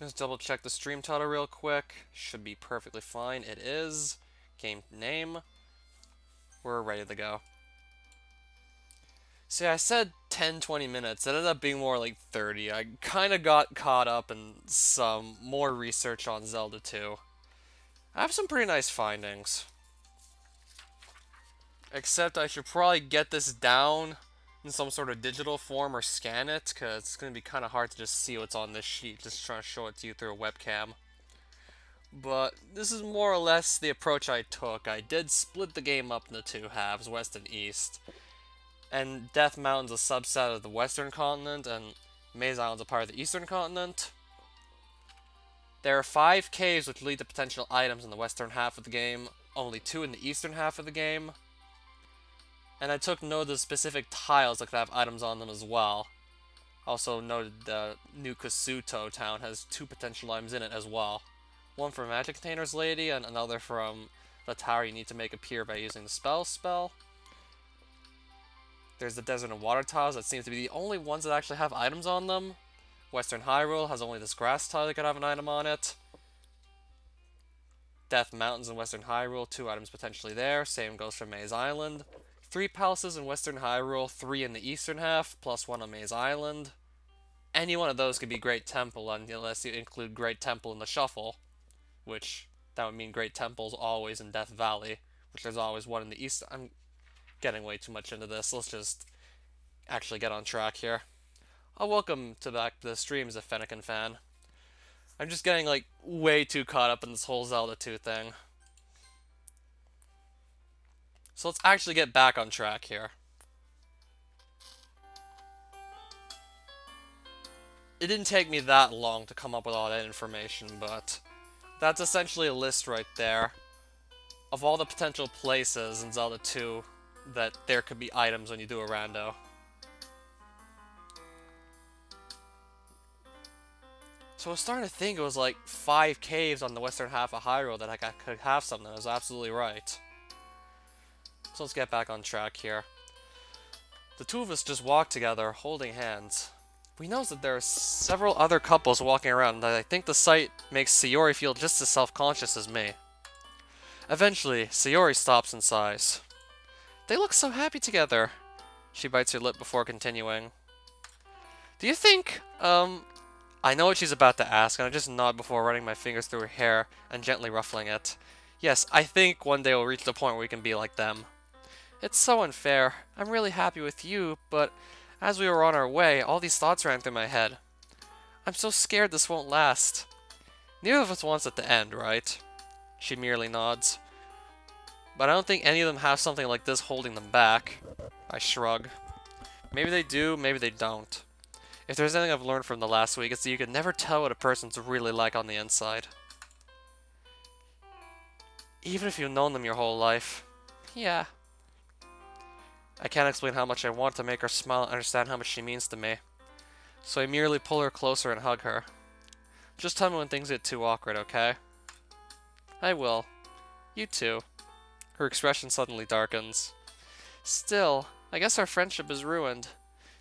Just double check the stream title real quick. Should be perfectly fine. It is. Game name. We're ready to go. See, I said 10-20 minutes. It ended up being more like 30. I kind of got caught up in some more research on Zelda 2. I have some pretty nice findings. Except I should probably get this down in some sort of digital form or scan it, because it's going to be kind of hard to just see what's on this sheet, just trying to show it to you through a webcam. But this is more or less the approach I took. I did split the game up into two halves, west and east. And Death Mountain's a subset of the western continent, and Maze Island's a part of the eastern continent. There are 5 caves which lead to potential items in the western half of the game, only 2 in the eastern half of the game. And I took note of the specific tiles that could have items on them as well. Also noted the new Kasuto town has 2 potential items in it as well. One from Magic Containers Lady, and another from the tower you need to make appear by using the spell. There's the desert and water tiles that seem to be the only ones that actually have items on them. Western Hyrule has only this grass tile that could have an item on it. Death Mountains in Western Hyrule, 2 items potentially there. Same goes for Maze Island. 3 palaces in Western Hyrule, 3 in the eastern half, plus 1 on Maze Island. Any one of those could be Great Temple, unless you include Great Temple in the shuffle. Which, that would mean Great Temple's always in Death Valley, which there's always one in the east. I'm getting way too much into this. Let's just actually get on track here. Welcome back to the stream as a Fennekin fan. I'm just getting, like, way too caught up in this whole Zelda 2 thing. So let's actually get back on track here. It didn't take me that long to come up with all that information, but that's essentially a list right there of all the potential places in Zelda 2 that there could be items when you do a rando. So I was starting to think it was like 5 caves on the western half of Hyrule that I could have something. I was absolutely right. So let's get back on track here. The two of us just walk together, holding hands. We notice that there are several other couples walking around, and I think the sight makes Sayori feel just as self-conscious as me. Eventually, Sayori stops and sighs. They look so happy together. She bites her lip before continuing. Do you think, I know what she's about to ask, and I just nod before running my fingers through her hair and gently ruffling it. Yes, I think one day we'll reach the point where we can be like them. It's so unfair. I'm really happy with you, but as we were on our way, all these thoughts ran through my head. I'm so scared this won't last. Neither of us wants it to end, right? She merely nods. But I don't think any of them have something like this holding them back. I shrug. Maybe they do, maybe they don't. If there's anything I've learned from the last week, it's that you can never tell what a person's really like on the inside. Even if you've known them your whole life. Yeah. I can't explain how much I want to make her smile and understand how much she means to me. So I merely pull her closer and hug her. Just tell me when things get too awkward, okay? I will. You too. Her expression suddenly darkens. Still, I guess our friendship is ruined.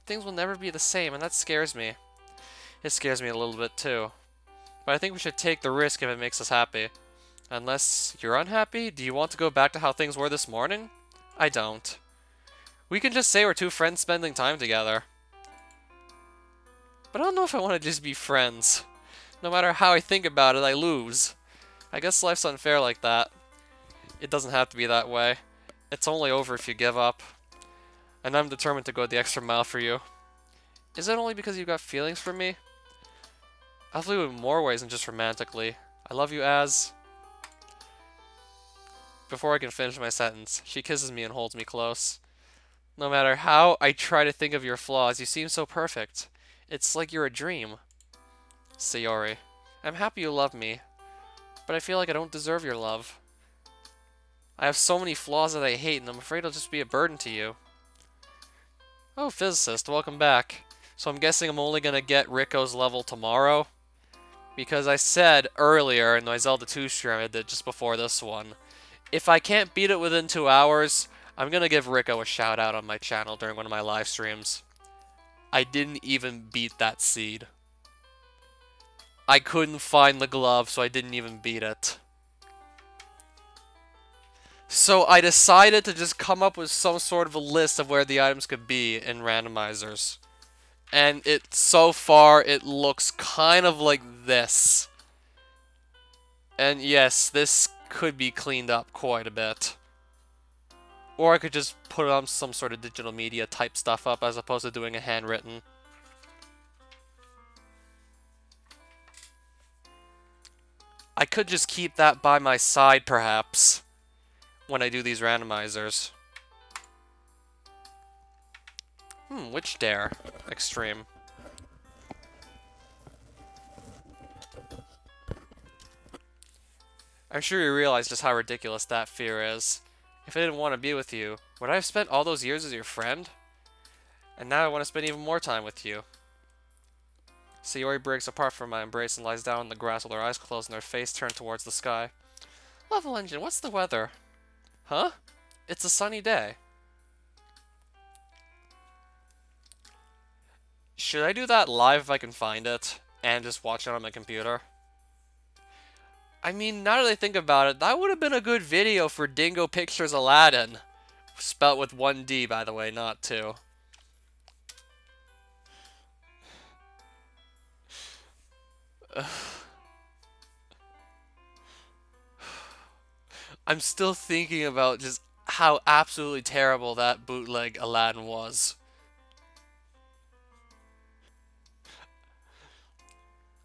Things will never be the same, and that scares me. It scares me a little bit too. But I think we should take the risk if it makes us happy. Unless you're unhappy, do you want to go back to how things were this morning? I don't. We can just say we're 2 friends spending time together. But I don't know if I want to just be friends. No matter how I think about it, I lose. I guess life's unfair like that. It doesn't have to be that way. It's only over if you give up. And I'm determined to go the extra mile for you. Is it only because you got feelings for me? I love you in more ways than just romantically. I love you as... Before I can finish my sentence, she kisses me and holds me close. No matter how I try to think of your flaws, you seem so perfect. It's like you're a dream. Sayori, I'm happy you love me, but I feel like I don't deserve your love. I have so many flaws that I hate, and I'm afraid I'll just be a burden to you. Oh, physicist, welcome back. So I'm guessing I'm only gonna get Rico's level tomorrow? Because I said earlier in my Zelda 2 stream I did just before this one, if I can't beat it within 2 hours, I'm gonna give Rico a shout out on my channel during one of my live streams. I didn't even beat that seed. I couldn't find the glove, so I didn't even beat it. So I decided to just come up with some sort of a list of where the items could be in randomizers. And so far, it looks kind of like this. And yes, this could be cleaned up quite a bit. Or I could just put on some sort of digital media type stuff up as opposed to doing a handwritten. I could just keep that by my side, perhaps, when I do these randomizers. Which dare? Extreme. I'm sure you realize just how ridiculous that fear is. If I didn't want to be with you, would I have spent all those years as your friend? And now I want to spend even more time with you. Sayori breaks apart from my embrace and lies down on the grass with her eyes closed and her face turned towards the sky. Level Engine, what's the weather? Huh? It's a sunny day. Should I do that live if I can find it? And just watch it on my computer? I mean, now that I think about it, that would have been a good video for Dingo Pictures Aladdin. Spelt with 1D, by the way, not 2. I'm still thinking about just how absolutely terrible that bootleg Aladdin was.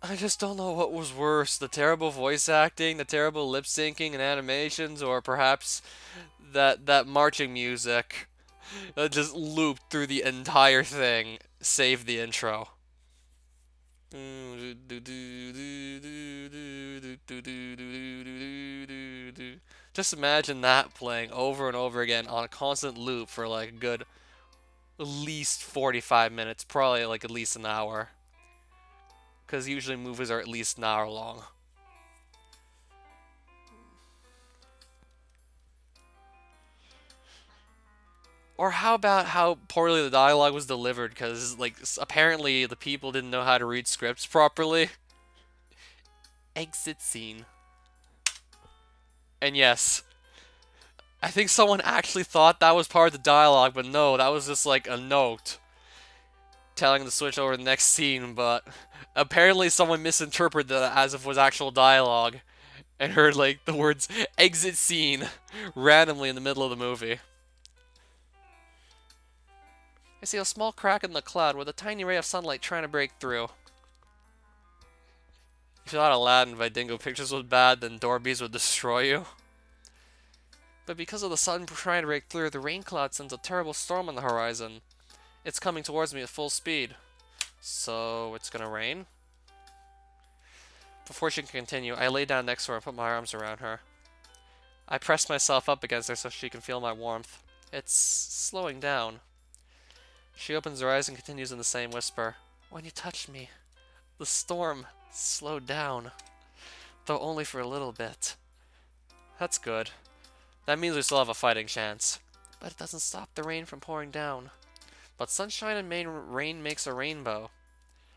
I just don't know what was worse, the terrible voice acting, the terrible lip syncing and animations, or perhaps that marching music that just looped through the entire thing, save the intro. Just imagine that playing over and over again on a constant loop for like a good at least 45 minutes, probably like at least an hour. Because usually movies are at least an hour long. Or how about how poorly the dialogue was delivered, because like apparently the people didn't know how to read scripts properly. Exit scene. And yes, I think someone actually thought that was part of the dialogue, but no, that was just like a note telling to switch over to the next scene, but apparently someone misinterpreted that as if it was actual dialogue and heard like the words exit scene randomly in the middle of the movie. I see a small crack in the cloud with a tiny ray of sunlight trying to break through. If you thought Aladdin by Dingo Pictures was bad, then Dorby's would destroy you. But because of the sun trying to break through, the rain cloud sends a terrible storm on the horizon. It's coming towards me at full speed. So, it's gonna rain? Before she can continue, I lay down next to her and put my arms around her. I press myself up against her so she can feel my warmth. It's slowing down. She opens her eyes and continues in the same whisper. When you touched me, the storm slowed down. Though only for a little bit. That's good. That means we still have a fighting chance. But it doesn't stop the rain from pouring down. But sunshine and rain makes a rainbow.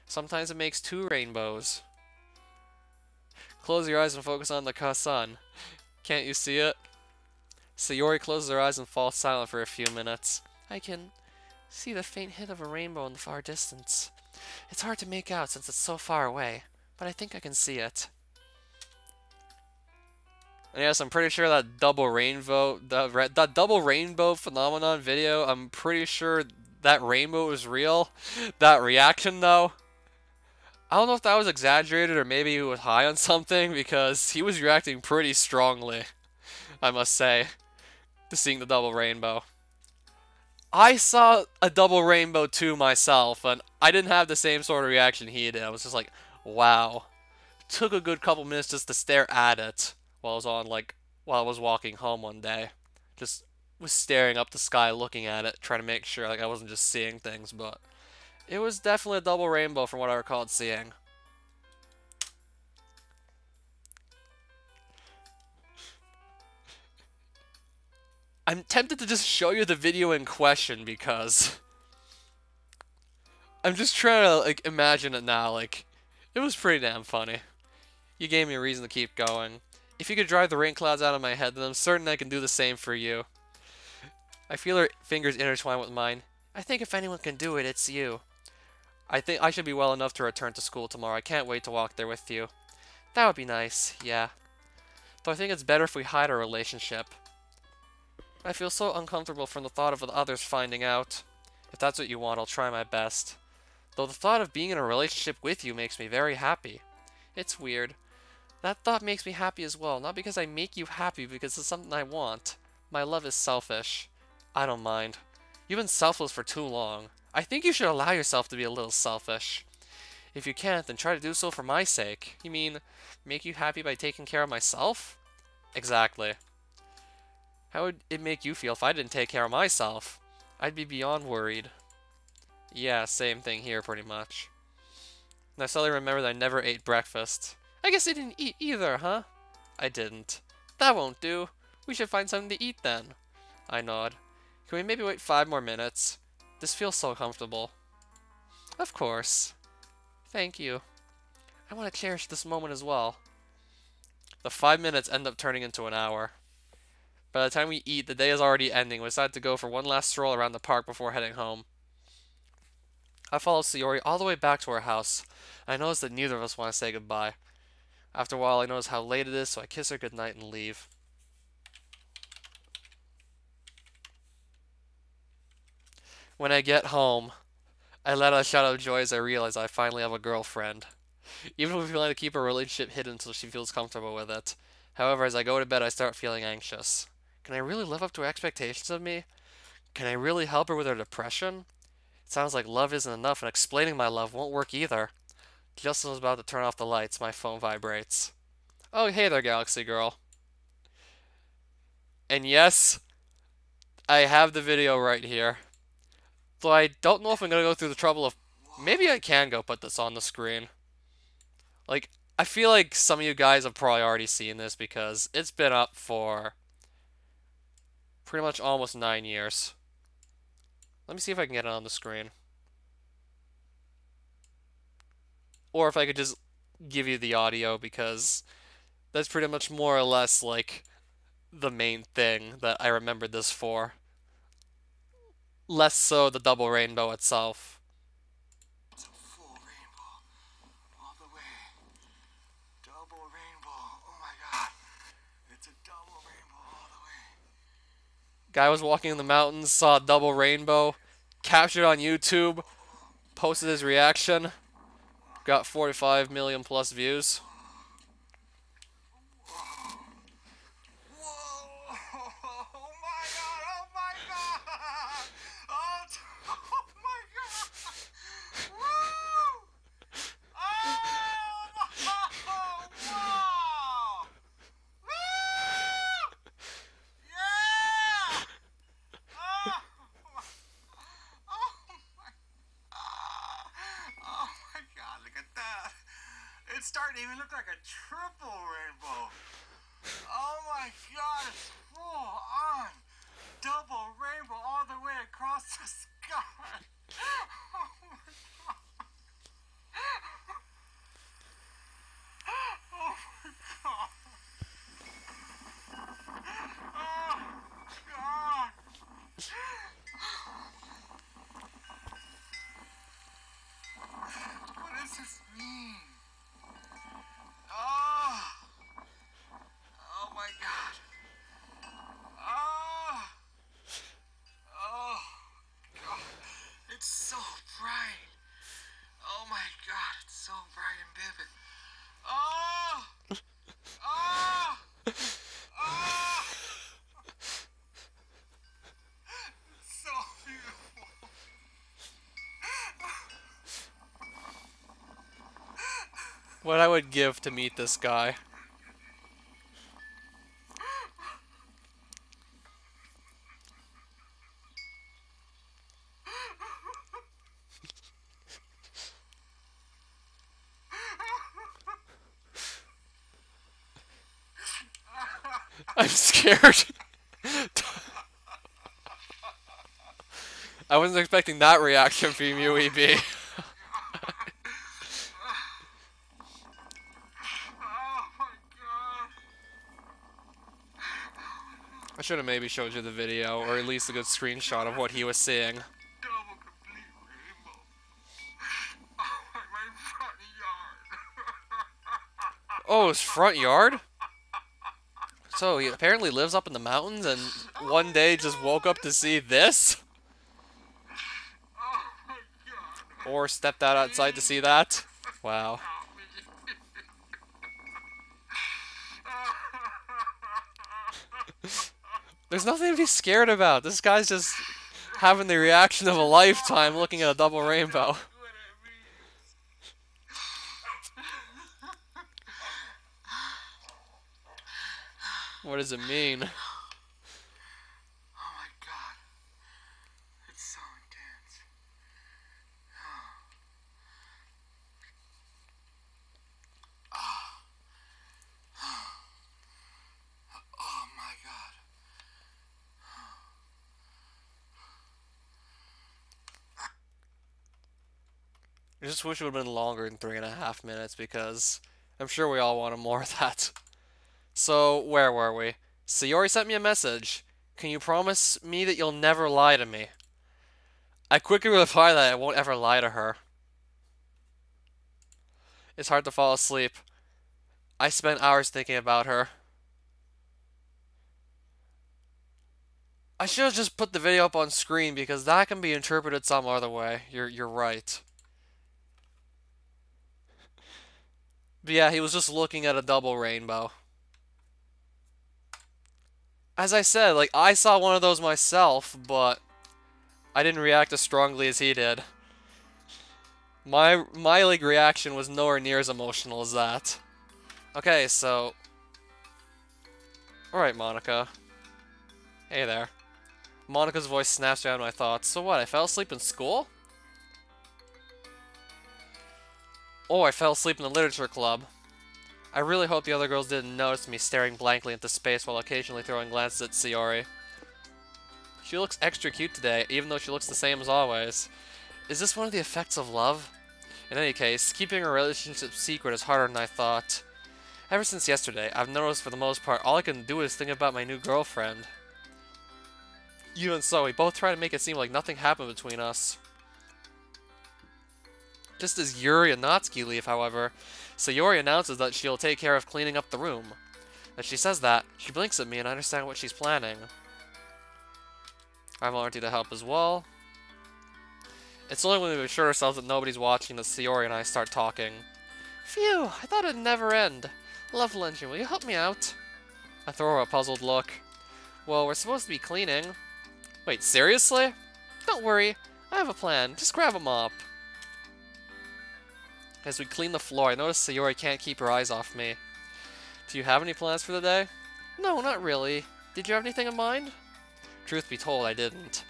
Sometimes it makes 2 rainbows. Close your eyes and focus on the sun. Can't you see it? Sayori closes her eyes and falls silent for a few minutes. I can see the faint hint of a rainbow in the far distance. It's hard to make out since it's so far away, but I think I can see it. And yes, I'm pretty sure that double rainbow, that double rainbow phenomenon video, I'm pretty sure that rainbow is real. That reaction, though, I don't know if that was exaggerated or maybe he was high on something, because he was reacting pretty strongly, I must say, to seeing the double rainbow. I saw a double rainbow too myself, and I didn't have the same sort of reaction he did. I was just like, wow. Took a good couple minutes just to stare at it while I was walking home one day. Just was staring up the sky looking at it, trying to make sure like I wasn't just seeing things, but it was definitely a double rainbow from what I recalled seeing. I'm tempted to just show you the video in question because I'm just trying to like imagine it now. Like, It was pretty damn funny. You gave me a reason to keep going. If you could drive the rain clouds out of my head, then I'm certain I can do the same for you. I feel her fingers intertwine with mine. I think if anyone can do it, it's you. I think I should be well enough to return to school tomorrow. I can't wait to walk there with you. That would be nice, yeah. Though I think it's better if we hide our relationship. I feel so uncomfortable from the thought of the others finding out. If that's what you want, I'll try my best. Though the thought of being in a relationship with you makes me very happy. It's weird. That thought makes me happy as well, not because I make you happy, because it's something I want. My love is selfish. I don't mind. You've been selfless for too long. I think you should allow yourself to be a little selfish. If you can't, then try to do so for my sake. You mean, make you happy by taking care of myself? Exactly. How would it make you feel if I didn't take care of myself? I'd be beyond worried. Yeah, same thing here pretty much. And I suddenly remembered that I never ate breakfast. I guess I didn't eat either, huh? I didn't. That won't do. We should find something to eat then. I nod. Can we maybe wait 5 more minutes? This feels so comfortable. Of course. Thank you. I want to cherish this moment as well. The 5 minutes end up turning into an hour. By the time we eat, the day is already ending. We decided to go for one last stroll around the park before heading home. I follow Sayori all the way back to our house. I notice that neither of us want to say goodbye. After a while, I notice how late it is, so I kiss her goodnight and leave. When I get home, I let out a shout of joy as I realize I finally have a girlfriend. Even if we plan to keep our relationship hidden until she feels comfortable with it. However, as I go to bed, I start feeling anxious. Can I really live up to her expectations of me? Can I really help her with her depression? It sounds like love isn't enough, and explaining my love won't work either. Just as I was about to turn off the lights, my phone vibrates. Oh, hey there, Galaxy Girl. And yes, I have the video right here. Though I don't know if I'm going to go through the trouble of... Maybe I can go put this on the screen. Like, I feel like some of you guys have probably already seen this because it's been up for pretty much almost 9 years. Let me see if I can get it on the screen. Or if I could just give you the audio, because that's pretty much more or less like the main thing that I remembered this for. Less so the double rainbow itself. It's a full rainbow. All the way. Double rainbow. Oh my god. It's a double rainbow all the way. Guy was walking in the mountains, saw a double rainbow, captured on YouTube, posted his reaction, got 45 million plus views. It's starting to even look like a triple rainbow. Oh my god, it's full on. Double rainbow all the way across the sky. Oh my god. Oh my god. Oh god. What does this mean? Oh, oh my god. Oh, oh god. It's so bright. Oh my god, it's so bright and vivid. Oh, oh, oh. It's so beautiful. What I would give to meet this guy. I'm scared. I wasn't expecting that reaction from you, EB. should have maybe showed you the video, or at least a good screenshot of what he was seeing. Double complete rainbow. Oh, my front yard. Oh, his front yard? So he apparently lives up in the mountains and one day just woke up to see this? Oh my God. Or stepped out outside to see that? Wow. There's nothing to be scared about. This guy's just having the reaction of a lifetime looking at a double rainbow. What does it mean? Oh my God. It's so intense. Oh my God. I just wish it would have been longer than 3.5 minutes because I'm sure we all wanted more of that. So, where were we? Sayori sent me a message. Can you promise me that you'll never lie to me? I quickly reply that I won't ever lie to her. It's hard to fall asleep. I spent hours thinking about her. I should have just put the video up on screen because that can be interpreted some other way. You're right. But yeah, he was just looking at a double rainbow. As I said, like, I saw one of those myself, but I didn't react as strongly as he did. My like, reaction was nowhere near as emotional as that. Okay, so... Alright, Monica. Hey there. Monica's voice snaps around my thoughts. So what, I fell asleep in school? Oh, I fell asleep in the literature club. I really hope the other girls didn't notice me staring blankly into space while occasionally throwing glances at Sayori. She looks extra cute today, even though she looks the same as always. Is this one of the effects of love? In any case, keeping a relationship secret is harder than I thought. Ever since yesterday, I've noticed for the most part all I can do is think about my new girlfriend. Even so, we both try to make it seem like nothing happened between us. Just as Yuri and Natsuki leave, however, Sayori announces that she'll take care of cleaning up the room. As she says that, she blinks at me and I understand what she's planning. I volunteer to help as well. It's only when we assure ourselves that nobody's watching that Sayori and I start talking. Phew, I thought it'd never end. Love Engine, will you help me out? I throw her a puzzled look. Well, we're supposed to be cleaning. Wait, seriously? Don't worry, I have a plan. Just grab a mop. As we clean the floor, I notice Sayori can't keep her eyes off me. Do you have any plans for the day? No, not really. Did you have anything in mind? Truth be told, I didn't.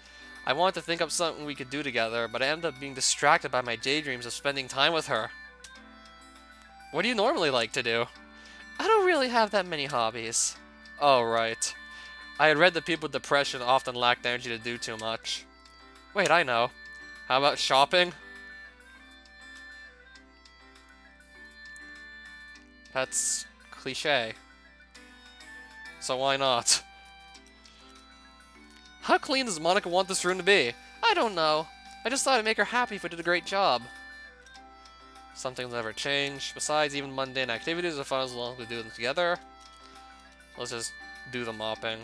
I wanted to think up something we could do together, but I ended up being distracted by my daydreams of spending time with her. What do you normally like to do? I don't really have that many hobbies. Oh, right. I had read that people with depression often lacked energy to do too much. Wait, I know. How about shopping? That's cliché. So why not? How clean does Monica want this room to be? I don't know. I just thought it'd make her happy if we did a great job. Some things never change. Besides, even mundane activities are fun as long as we do them together. Let's just do the mopping.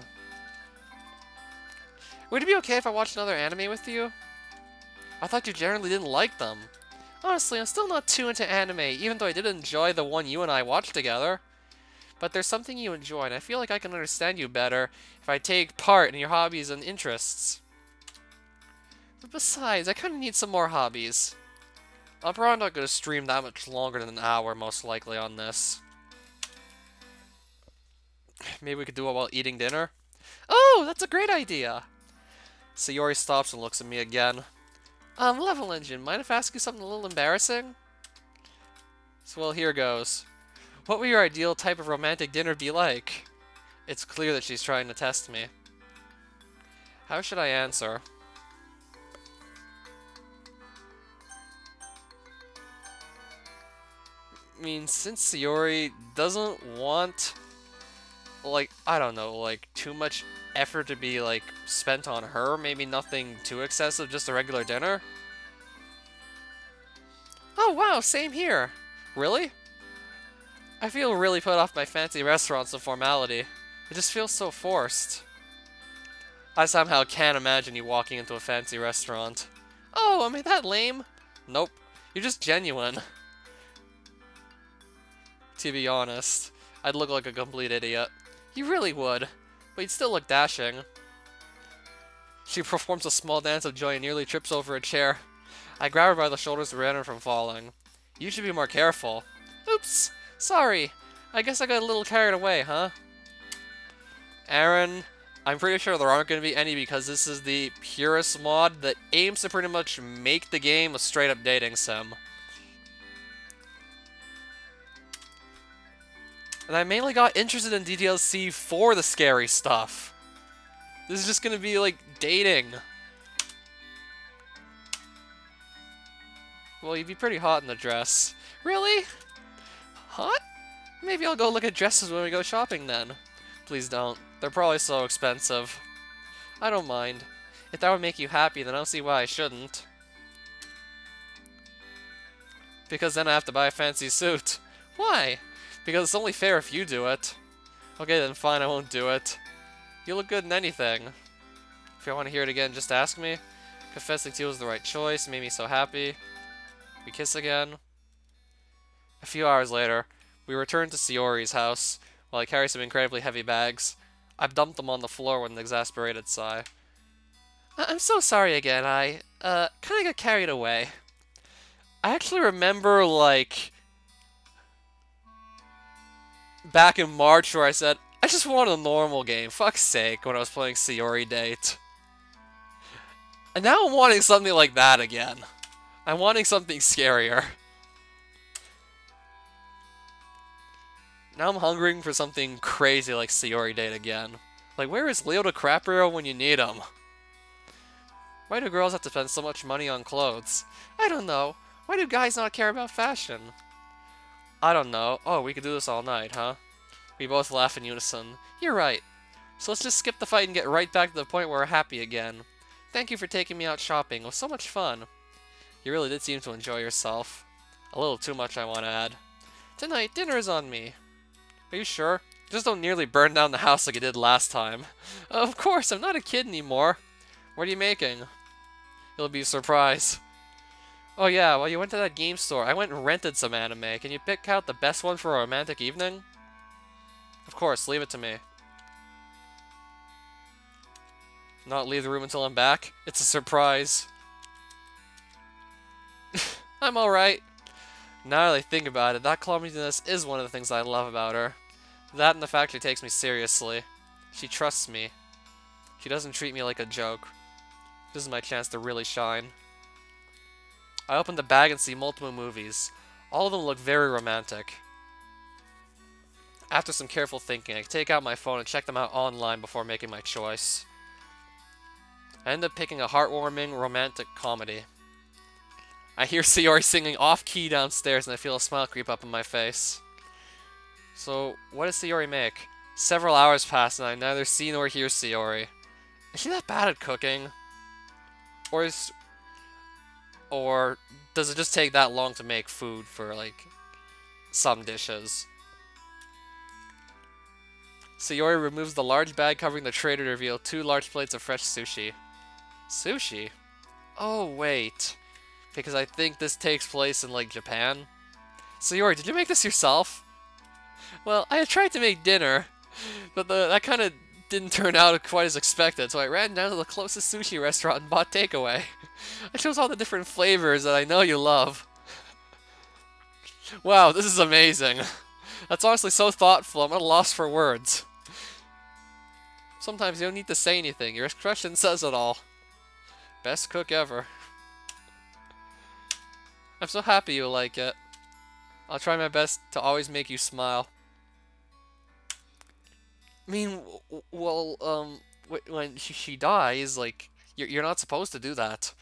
Would it be okay if I watched another anime with you? I thought you generally didn't like them. Honestly, I'm still not too into anime, even though I did enjoy the one you and I watched together. But there's something you enjoy, and I feel like I can understand you better if I take part in your hobbies and interests. But besides, I kind of need some more hobbies. I'm probably not going to stream that much longer than an hour, most likely, on this. Maybe we could do it while eating dinner? Oh, that's a great idea! Sayori stops and looks at me again. Level Engine, mind if I ask you something a little embarrassing? So, well, here goes. What would your ideal type of romantic dinner be like? It's clear that she's trying to test me. How should I answer? I mean, since Sayori doesn't want, like, I don't know, like, too much effort to be, like, spent on her. Maybe nothing too excessive, just a regular dinner. Oh, wow, same here. Really? I feel really put off by fancy restaurants and formality. It just feels so forced. I somehow can't imagine you walking into a fancy restaurant. Oh, am I that lame? Nope. You're just genuine. To be honest, I'd look like a complete idiot. You really would, but you'd still look dashing. She performs a small dance of joy and nearly trips over a chair. I grab her by the shoulders to prevent her from falling. You should be more careful. Oops, sorry. I guess I got a little carried away, huh? Aaron, I'm pretty sure there aren't going to be any because this is the Purist Mod that aims to pretty much make the game a straight-up dating sim. And I mainly got interested in DDLC for the scary stuff. This is just going to be like dating. Well, you'd be pretty hot in the dress. Really? Hot? Maybe I'll go look at dresses when we go shopping then. Please don't. They're probably so expensive. I don't mind. If that would make you happy, then I don't see why I shouldn't. Because then I have to buy a fancy suit. Why? Because it's only fair if you do it. Okay then, fine, I won't do it. You look good in anything. If you want to hear it again, just ask me. Confessing to you was the right choice, made me so happy. We kiss again. A few hours later, we return to Sayori's house, while I carry some incredibly heavy bags. I've dumped them on the floor with an exasperated sigh. I'm so sorry again, I, kinda got carried away. I actually remember, like, back in March where I said, I just want a normal game, fuck's sake, when I was playing Sayori Date. And now I'm wanting something like that again. I'm wanting something scarier. Now I'm hungering for something crazy like Sayori Date again. Like, where is Leo DiCaprio when you need him? Why do girls have to spend so much money on clothes? I don't know. Why do guys not care about fashion? I don't know. Oh, we could do this all night, huh? We both laugh in unison. You're right. So let's just skip the fight and get right back to the point where we're happy again. Thank you for taking me out shopping. It was so much fun. You really did seem to enjoy yourself. A little too much, I want to add. Tonight, dinner is on me. Are you sure? Just don't nearly burn down the house like you did last time. Of course, I'm not a kid anymore. What are you making? It'll be a surprise. Oh yeah, well you went to that game store. I went and rented some anime. Can you pick out the best one for a romantic evening? Of course, leave it to me. Not leave the room until I'm back? It's a surprise. I'm alright. Now that I think about it, that clumsiness is one of the things I love about her. That and the fact she takes me seriously. She trusts me. She doesn't treat me like a joke. This is my chance to really shine. I open the bag and see multiple movies. All of them look very romantic. After some careful thinking, I take out my phone and check them out online before making my choice. I end up picking a heartwarming, romantic comedy. I hear Sayori singing off-key downstairs and I feel a smile creep up on my face. So, what does Sayori make? Several hours pass and I neither see nor hear Sayori. Is she that bad at cooking? Or does it just take that long to make food for, like, some dishes? Sayori removes the large bag covering the tray to reveal 2 large plates of fresh sushi. Sushi? Oh, wait. Because I think this takes place in, like, Japan. Sayori, did you make this yourself? Well, I had tried to make dinner, but that kind of didn't turn out quite as expected, so I ran down to the closest sushi restaurant and bought takeaway. I chose all the different flavors that I know you love. Wow, this is amazing. That's honestly so thoughtful, I'm at a loss for words. Sometimes you don't need to say anything, your expression says it all. Best cook ever. I'm so happy you like it. I'll try my best to always make you smile. I mean, well, when she dies, like, you're not supposed to do that.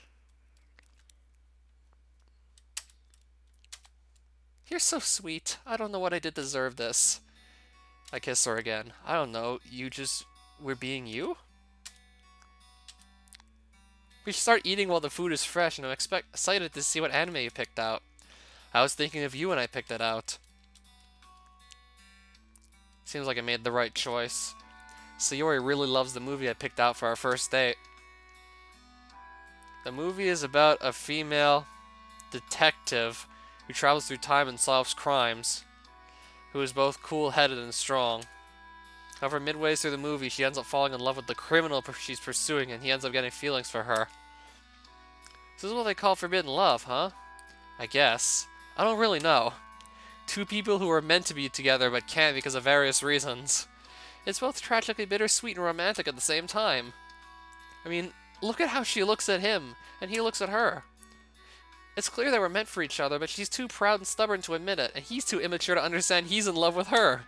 You're so sweet. I don't know what I did to deserve this. I kiss her again. I don't know, you just were being you? We should start eating while the food is fresh, and I'm excited to see what anime you picked out. I was thinking of you when I picked it out. Seems like I made the right choice. Sayori really loves the movie I picked out for our first date. The movie is about a female detective who travels through time and solves crimes, who is both cool-headed and strong. However, midway through the movie, she ends up falling in love with the criminal she's pursuing, and he ends up getting feelings for her. This is what they call forbidden love, huh? I guess. I don't really know. Two people who are meant to be together but can't because of various reasons. It's both tragically bittersweet and romantic at the same time. I mean, look at how she looks at him, and he looks at her. It's clear they were meant for each other, but she's too proud and stubborn to admit it, and he's too immature to understand he's in love with her.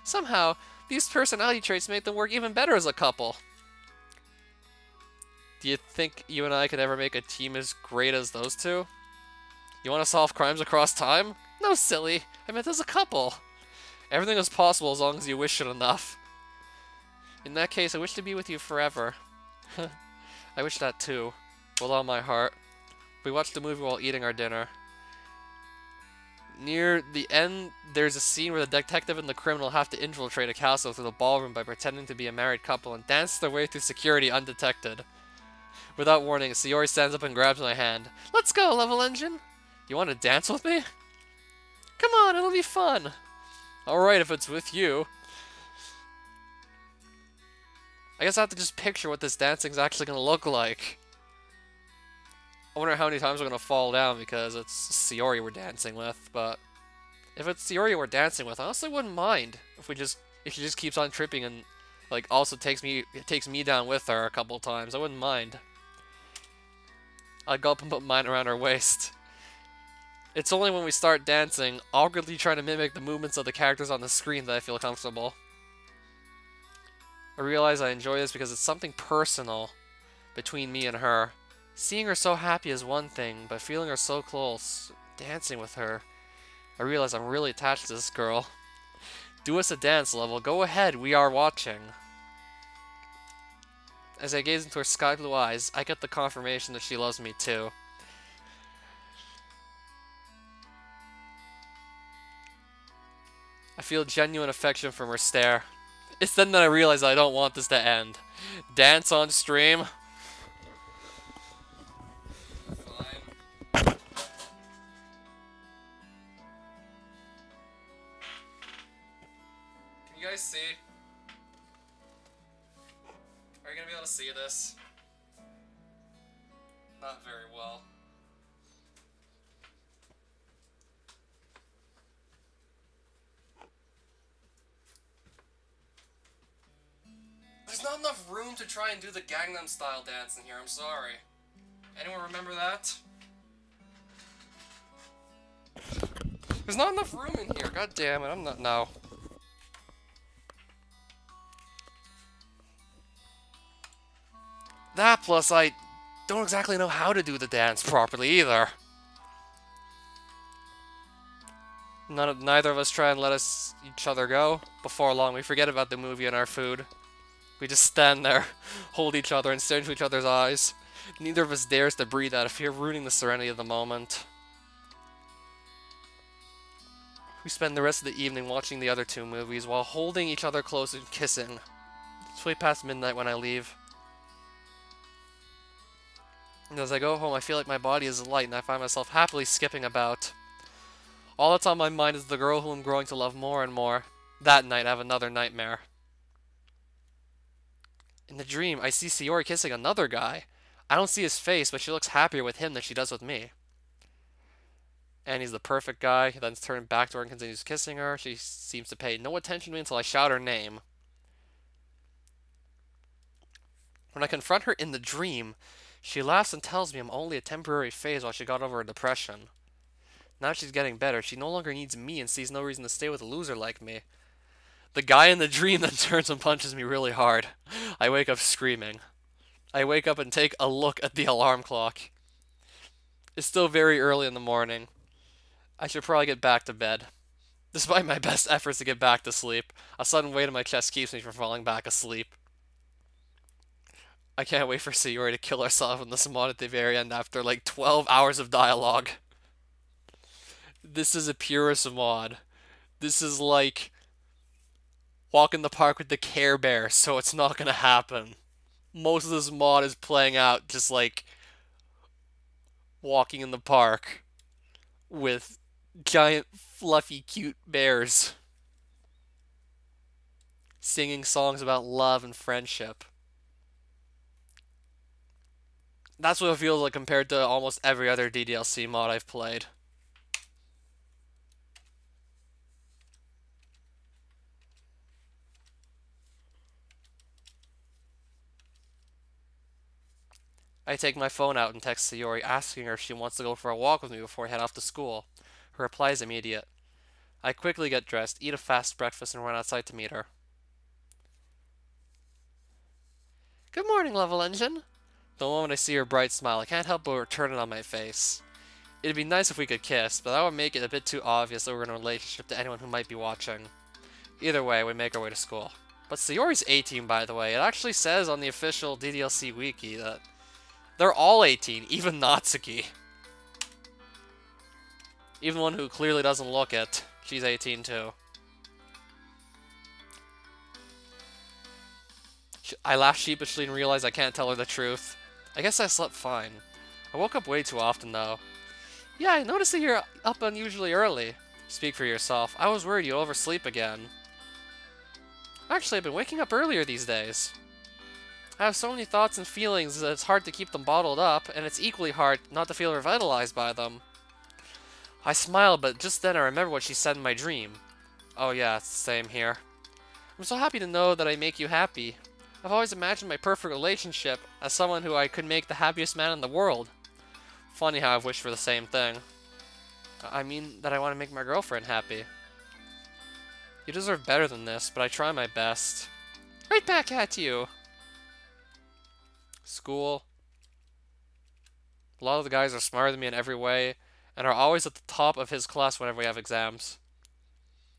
Somehow, these personality traits make them work even better as a couple. Do you think you and I could ever make a team as great as those two? You want to solve crimes across time? No, silly. I meant as a couple. Everything is possible as long as you wish it enough. In that case, I wish to be with you forever. I wish that too, with all my heart. We watched the movie while eating our dinner. Near the end, there's a scene where the detective and the criminal have to infiltrate a castle through the ballroom by pretending to be a married couple and dance their way through security undetected. Without warning, Sayori stands up and grabs my hand. Let's go, Level Engine! You want to dance with me? Come on, it'll be fun! Alright, if it's with you. I guess I have to just picture what this dancing's actually going to look like. I wonder how many times we're going to fall down because it's Sayori we're dancing with, but if it's Sayori we're dancing with, I honestly wouldn't mind if she just keeps on tripping and like also takes me down with her a couple times. I wouldn't mind. I'd go up and put mine around her waist. It's only when we start dancing, awkwardly trying to mimic the movements of the characters on the screen, that I feel comfortable. I realize I enjoy this because it's something personal between me and her. Seeing her so happy is one thing, but feeling her so close, dancing with her, I realize I'm really attached to this girl. Do us a dance, Level. Go ahead, we are watching. As I gaze into her sky blue eyes, I get the confirmation that she loves me too. I feel genuine affection from her stare. It's then that I realize I don't want this to end. Dance on stream? Fine. Can you guys see? Are you gonna be able to see this? Not very well. There's not enough room to try and do the Gangnam Style dance in here, I'm sorry. Anyone remember that? There's not enough room in here, god damn it, I'm not now. That plus I don't exactly know how to do the dance properly either. Neither of us try and let each other go. Before long, we forget about the movie and our food. We just stand there, hold each other, and stare into each other's eyes. Neither of us dares to breathe out of fear of ruining the serenity of the moment. We spend the rest of the evening watching the other two movies while holding each other close and kissing. It's way past midnight when I leave. And as I go home, I feel like my body is light and I find myself happily skipping about. All that's on my mind is the girl who I'm growing to love more and more. That night, I have another nightmare. In the dream, I see Sayori kissing another guy. I don't see his face, but she looks happier with him than she does with me. And he's the perfect guy. He then turns back to her and continues kissing her. She seems to pay no attention to me until I shout her name. When I confront her in the dream, she laughs and tells me I'm only a temporary phase while she got over her depression. Now she's getting better. She no longer needs me and sees no reason to stay with a loser like me. The guy in the dream then turns and punches me really hard. I wake up screaming. I wake up and take a look at the alarm clock. It's still very early in the morning. I should probably get back to bed. Despite my best efforts to get back to sleep, a sudden weight in my chest keeps me from falling back asleep. I can't wait for Sayori to kill herself in this mod at the very end after like 12 hours of dialogue. This is a purist mod. This is like walk in the park with the Care Bear, so it's not gonna happen. Most of this mod is playing out just like walking in the park with giant, fluffy, cute bears singing songs about love and friendship. That's what it feels like compared to almost every other DDLC mod I've played. I take my phone out and text Sayori asking her if she wants to go for a walk with me before I head off to school. Her reply is immediate. I quickly get dressed, eat a fast breakfast, and run outside to meet her. Good morning, Level Engine. The moment I see her bright smile, I can't help but return it on my face. It'd be nice if we could kiss, but that would make it a bit too obvious that we're in a relationship to anyone who might be watching. Either way, we make our way to school. But Sayori's 18, by the way. It actually says on the official DDLC wiki that they're all 18, even Natsuki. Even one who clearly doesn't look it. She's 18 too. I laugh sheepishly and realize I can't tell her the truth. I guess I slept fine. I woke up way too often though. Yeah, I noticed that you're up unusually early. Speak for yourself. I was worried you'd oversleep again. Actually, I've been waking up earlier these days. I have so many thoughts and feelings that it's hard to keep them bottled up, and it's equally hard not to feel revitalized by them. I smile, but just then I remember what she said in my dream. Oh yeah, it's the same here. I'm so happy to know that I make you happy. I've always imagined my perfect relationship as someone who I could make the happiest man in the world. Funny how I've wished for the same thing. I mean that I want to make my girlfriend happy. You deserve better than this, but I try my best. Right back at you! School. A lot of the guys are smarter than me in every way, and are always at the top of his class whenever we have exams.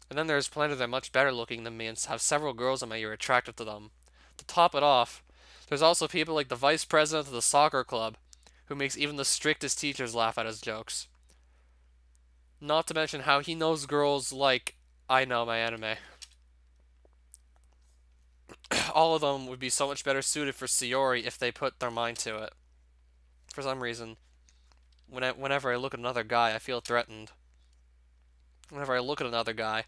And then there's plenty that are much better looking than me and have several girls in my year attracted to them. To top it off, there's also people like the vice president of the soccer club, who makes even the strictest teachers laugh at his jokes. Not to mention how he knows girls like I know my anime. All of them would be so much better suited for Sayori if they put their mind to it. For some reason, whenever I look at another guy, I feel threatened. Whenever I look at another guy,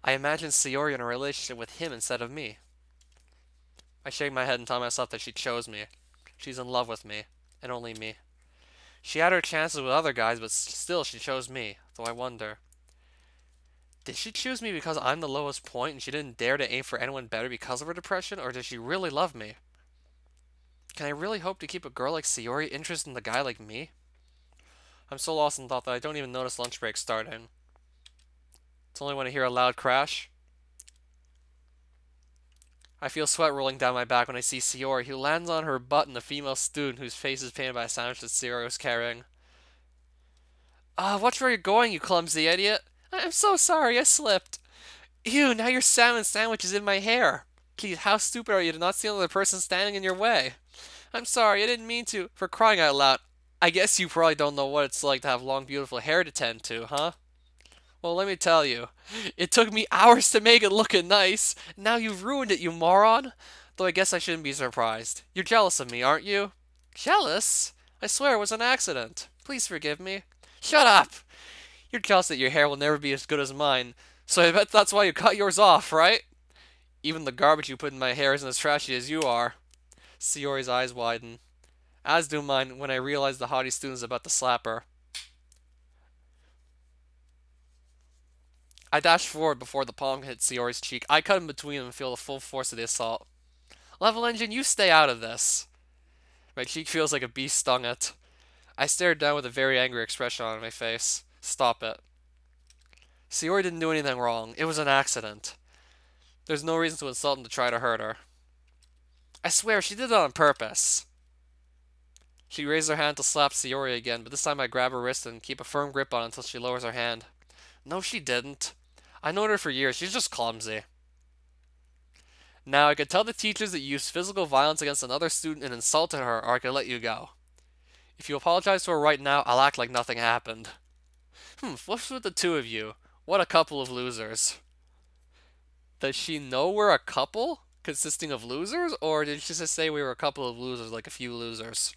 I imagine Sayori in a relationship with him instead of me. I shake my head and tell myself that she chose me. She's in love with me, and only me. She had her chances with other guys, but still she chose me, though I wonder. Did she choose me because I'm the lowest point and she didn't dare to aim for anyone better because of her depression, or does she really love me? Can I really hope to keep a girl like Sayori interested in a guy like me? I'm so lost in thought that I don't even notice lunch break starting. It's only when I hear a loud crash. I feel sweat rolling down my back when I see Sayori, who lands on her butt and a female student whose face is painted by a sandwich that Sayori was carrying. Watch where you're going, you clumsy idiot! I'm so sorry, I slipped. Ew, now your salmon sandwich is in my hair. Please, how stupid are you to not see another person standing in your way? I'm sorry, I didn't mean to. For crying out loud. I guess you probably don't know what it's like to have long, beautiful hair to tend to, huh? Well, let me tell you. It took me hours to make it looking nice. Now you've ruined it, you moron. Though I guess I shouldn't be surprised. You're jealous of me, aren't you? Jealous? I swear it was an accident. Please forgive me. Shut up! You're jealous that your hair will never be as good as mine, so I bet that's why you cut yours off, right? Even the garbage you put in my hair isn't as trashy as you are. Sayori's eyes widen. As do mine when I realize the haughty student is about to slap her. I dash forward before the palm hits Sayori's cheek. I cut in between them and feel the full force of the assault. Level Engine, you stay out of this. My cheek feels like a bee stung it. I stared down with a very angry expression on my face. Stop it. Sayori didn't do anything wrong. It was an accident. There's no reason to insult him to try to hurt her. I swear, she did it on purpose. She raised her hand to slap Sayori again, but this time I grab her wrist and keep a firm grip on it until she lowers her hand. No, she didn't. I known her for years. She's just clumsy. Now I could tell the teachers that you used physical violence against another student and insulted her, or I could let you go. If you apologize to her right now, I'll act like nothing happened. What's with the two of you? What a couple of losers. Does she know we're a couple consisting of losers, or did she just say we were a couple of losers, like a few losers?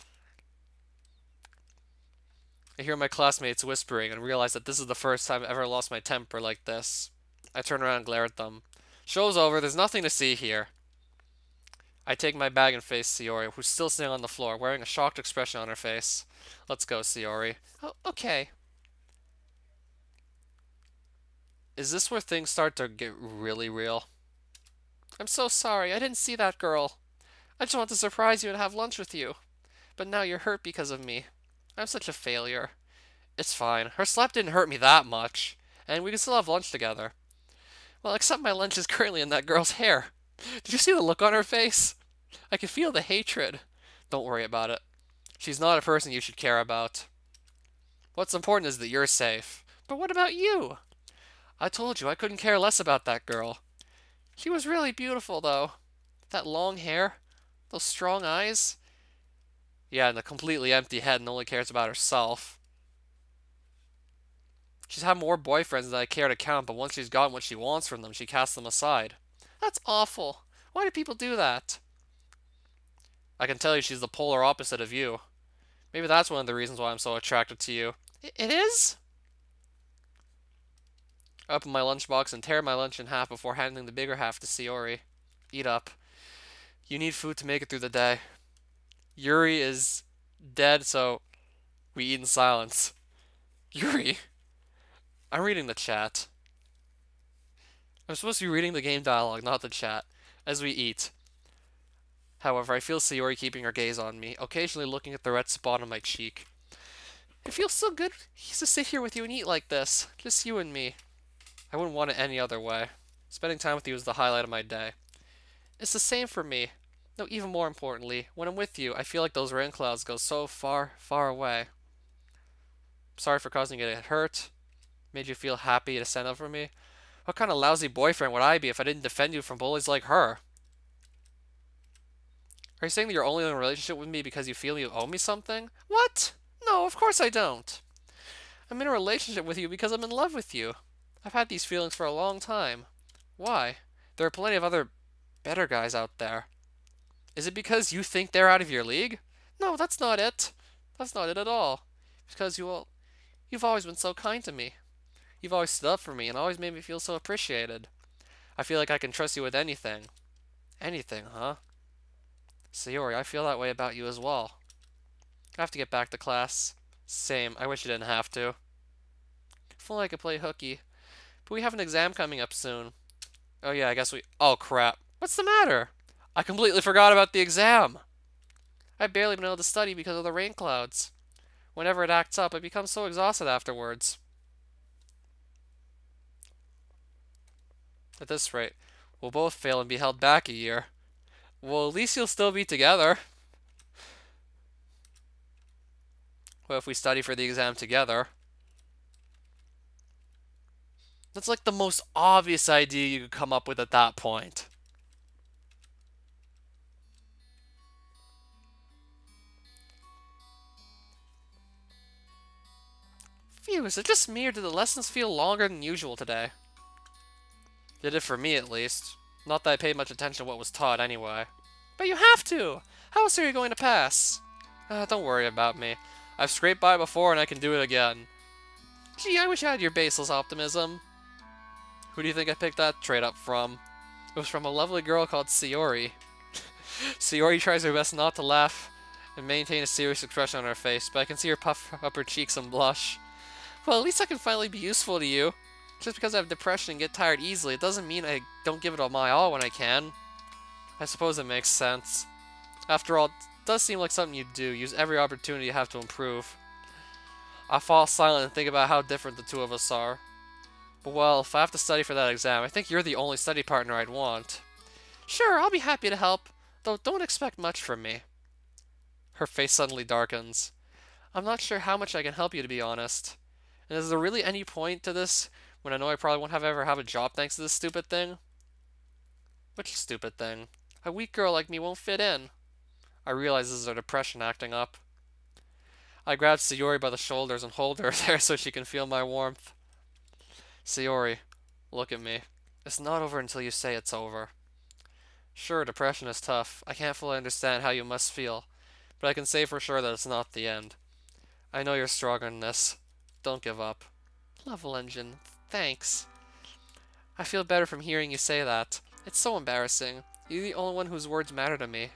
I hear my classmates whispering and realize that this is the first time I've ever lost my temper like this. I turn around and glare at them. Show's over, there's nothing to see here. I take my bag and face Sayori, who's still sitting on the floor, wearing a shocked expression on her face. Let's go, Sayori. Oh, okay. Is this where things start to get really real? I'm so sorry, I didn't see that girl. I just want to surprise you and have lunch with you. But now you're hurt because of me. I'm such a failure. It's fine. Her slap didn't hurt me that much. And we can still have lunch together. Well, except my lunch is currently in that girl's hair. Did you see the look on her face? I can feel the hatred. Don't worry about it. She's not a person you should care about. What's important is that you're safe. But what about you? I told you I couldn't care less about that girl. She was really beautiful, though. That long hair, those strong eyes. Yeah, and a completely empty head and only cares about herself. She's had more boyfriends than I care to count, but once she's gotten what she wants from them, she casts them aside. That's awful. Why do people do that? I can tell you she's the polar opposite of you. Maybe that's one of the reasons why I'm so attracted to you. It is? I open my lunchbox and tear my lunch in half before handing the bigger half to Sayori. Eat up. You need food to make it through the day. Yuri is dead, so we eat in silence. Yuri? I'm reading the chat. I'm supposed to be reading the game dialogue, not the chat, as we eat. However, I feel Sayori keeping her gaze on me, occasionally looking at the red spot on my cheek. It feels so good to sit here with you and eat like this. Just you and me. I wouldn't want it any other way. Spending time with you is the highlight of my day. It's the same for me. No, even more importantly, when I'm with you, I feel like those rain clouds go so far, far away. Sorry for causing you to get hurt. Made you feel happy to stand up for me. What kind of lousy boyfriend would I be if I didn't defend you from bullies like her? Are you saying that you're only in a relationship with me because you feel you owe me something? What? No, of course I don't. I'm in a relationship with you because I'm in love with you. I've had these feelings for a long time. Why? There are plenty of other better guys out there. Is it because you think they're out of your league? No, that's not it. That's not it at all. Because you've always been so kind to me. You've always stood up for me and always made me feel so appreciated. I feel like I can trust you with anything. Anything, huh? Sayori, I feel that way about you as well. I have to get back to class. Same. I wish you didn't have to. If only I could play hooky. But we have an exam coming up soon. Oh yeah, I guess we... Oh crap. What's the matter? I completely forgot about the exam. I've barely been able to study because of the rain clouds. Whenever it acts up, I become so exhausted afterwards. At this rate, we'll both fail and be held back a year. Well, at least you'll still be together. Well, if we study for the exam together. That's like the most obvious idea you could come up with at that point. Phew, is it just me or did the lessons feel longer than usual today? Did it for me, at least. Not that I paid much attention to what was taught, anyway. But you have to! How else are you going to pass? Don't worry about me. I've scraped by before and I can do it again. Gee, I wish I had your baseless optimism. Who do you think I picked that trait up from? It was from a lovely girl called Sayori. Sayori tries her best not to laugh and maintain a serious expression on her face, but I can see her puff up her cheeks and blush. Well, at least I can finally be useful to you. Just because I have depression and get tired easily, it doesn't mean I don't give it all my all when I can. I suppose it makes sense. After all, it does seem like something you do. Use every opportunity you have to improve. I fall silent and think about how different the two of us are. But well, if I have to study for that exam, I think you're the only study partner I'd want. Sure, I'll be happy to help, though don't expect much from me. Her face suddenly darkens. I'm not sure how much I can help you, to be honest. And is there really any point to this when I know I probably won't ever have a job thanks to this stupid thing? Which stupid thing? A weak girl like me won't fit in. I realize this is her depression acting up. I grab Sayori by the shoulders and hold her there so she can feel my warmth. Sayori, look at me. It's not over until you say it's over. Sure, depression is tough. I can't fully understand how you must feel, but I can say for sure that it's not the end. I know you're stronger than this. Don't give up. Level Engine, thanks. I feel better from hearing you say that. It's so embarrassing. You're the only one whose words matter to me.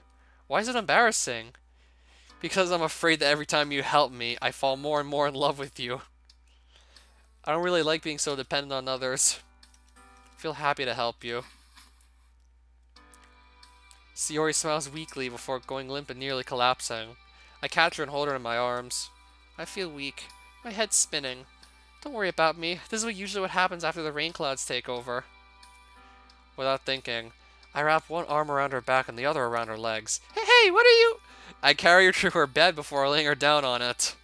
Why is it embarrassing? Because I'm afraid that every time you help me, I fall more and more in love with you. I don't really like being so dependent on others. I feel happy to help you. Sayori smiles weakly before going limp and nearly collapsing. I catch her and hold her in my arms. I feel weak. My head's spinning. Don't worry about me. This is usually what happens after the rain clouds take over. Without thinking, I wrap one arm around her back and the other around her legs. Hey, what are you? I carry her to her bed before laying her down on it.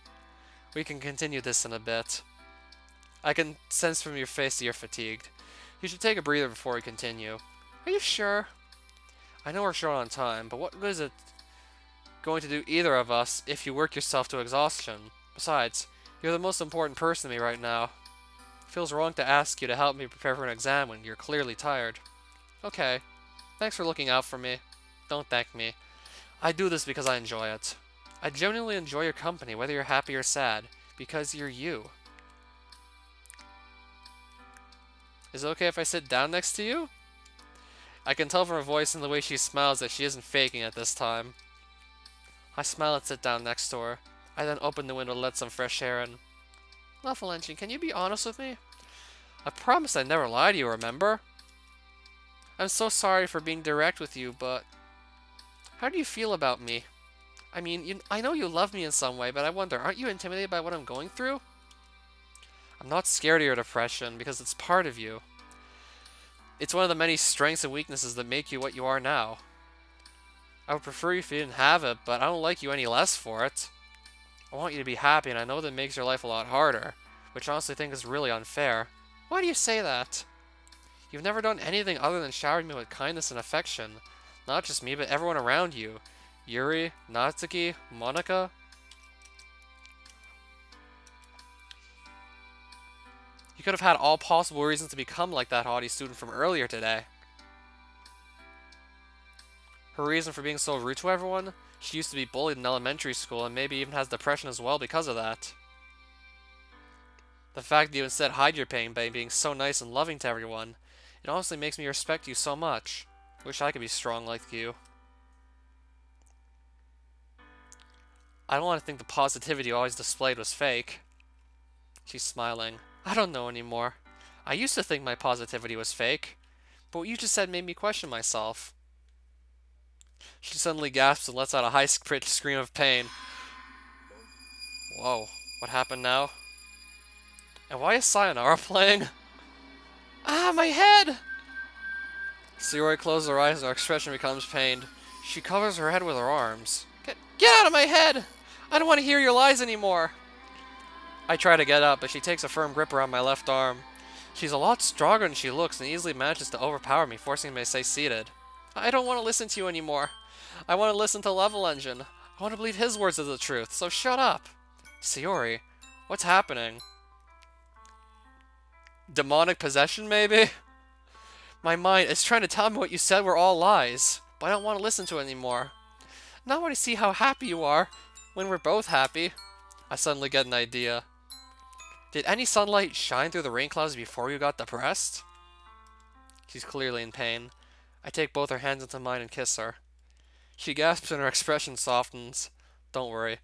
We can continue this in a bit. I can sense from your face that you're fatigued. You should take a breather before we continue. Are you sure? I know we're short on time, but what good is it going to do either of us if you work yourself to exhaustion? Besides, you're the most important person to me right now. It feels wrong to ask you to help me prepare for an exam when you're clearly tired. Okay. Thanks for looking out for me. Don't thank me. I do this because I enjoy it. I genuinely enjoy your company, whether you're happy or sad, because you're you. Is it okay if I sit down next to you? I can tell from her voice and the way she smiles that she isn't faking it this time. I smile and sit down next to her. I then open the window to let some fresh air in. Level Engine, can you be honest with me? I promised I'd never lie to you, remember? I'm so sorry for being direct with you, but... How do you feel about me? I mean, I know you love me in some way, but I wonder, aren't you intimidated by what I'm going through? I'm not scared of your depression, because it's part of you. It's one of the many strengths and weaknesses that make you what you are now. I would prefer you if you didn't have it, but I don't like you any less for it. I want you to be happy, and I know that makes your life a lot harder, which I honestly think is really unfair. Why do you say that? You've never done anything other than showered me with kindness and affection. Not just me, but everyone around you. Yuri, Natsuki, Monica. You could have had all possible reasons to become like that haughty student from earlier today. Her reason for being so rude to everyone? She used to be bullied in elementary school and maybe even has depression as well because of that. The fact that you instead hide your pain by being so nice and loving to everyone, it honestly makes me respect you so much. Wish I could be strong like you. I don't want to think the positivity you always displayed was fake. She's smiling. I don't know anymore. I used to think my positivity was fake, but what you just said made me question myself. She suddenly gasps and lets out a high-pitched scream of pain. Whoa, what happened now? And why is Sayonara playing? Ah, my head! Sayori closes her eyes and her expression becomes pained. She covers her head with her arms. Get out of my head! I don't want to hear your lies anymore! I try to get up, but she takes a firm grip around my left arm. She's a lot stronger than she looks and easily manages to overpower me, forcing me to stay seated. I don't want to listen to you anymore. I want to listen to Level Engine. I want to believe his words are the truth, so shut up. Sayori, what's happening? Demonic possession, maybe? My mind is trying to tell me what you said were all lies, but I don't want to listen to it anymore. Now I want to see how happy you are when we're both happy. I suddenly get an idea. Did any sunlight shine through the rain clouds before you got depressed? She's clearly in pain. I take both her hands into mine and kiss her. She gasps and her expression softens. Don't worry.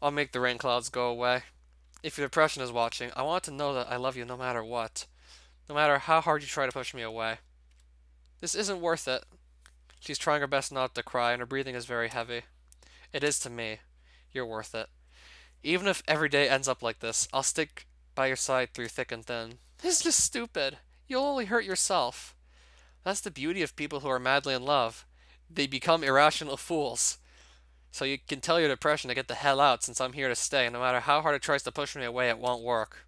I'll make the rain clouds go away. If your depression is watching, I want to know that I love you no matter what. No matter how hard you try to push me away. This isn't worth it. She's trying her best not to cry, and her breathing is very heavy. It is to me. You're worth it. Even if every day ends up like this, I'll stick by your side through thick and thin. This is just stupid. You'll only hurt yourself. That's the beauty of people who are madly in love. They become irrational fools. So you can tell your depression to get the hell out since I'm here to stay, and no matter how hard it tries to push me away, it won't work.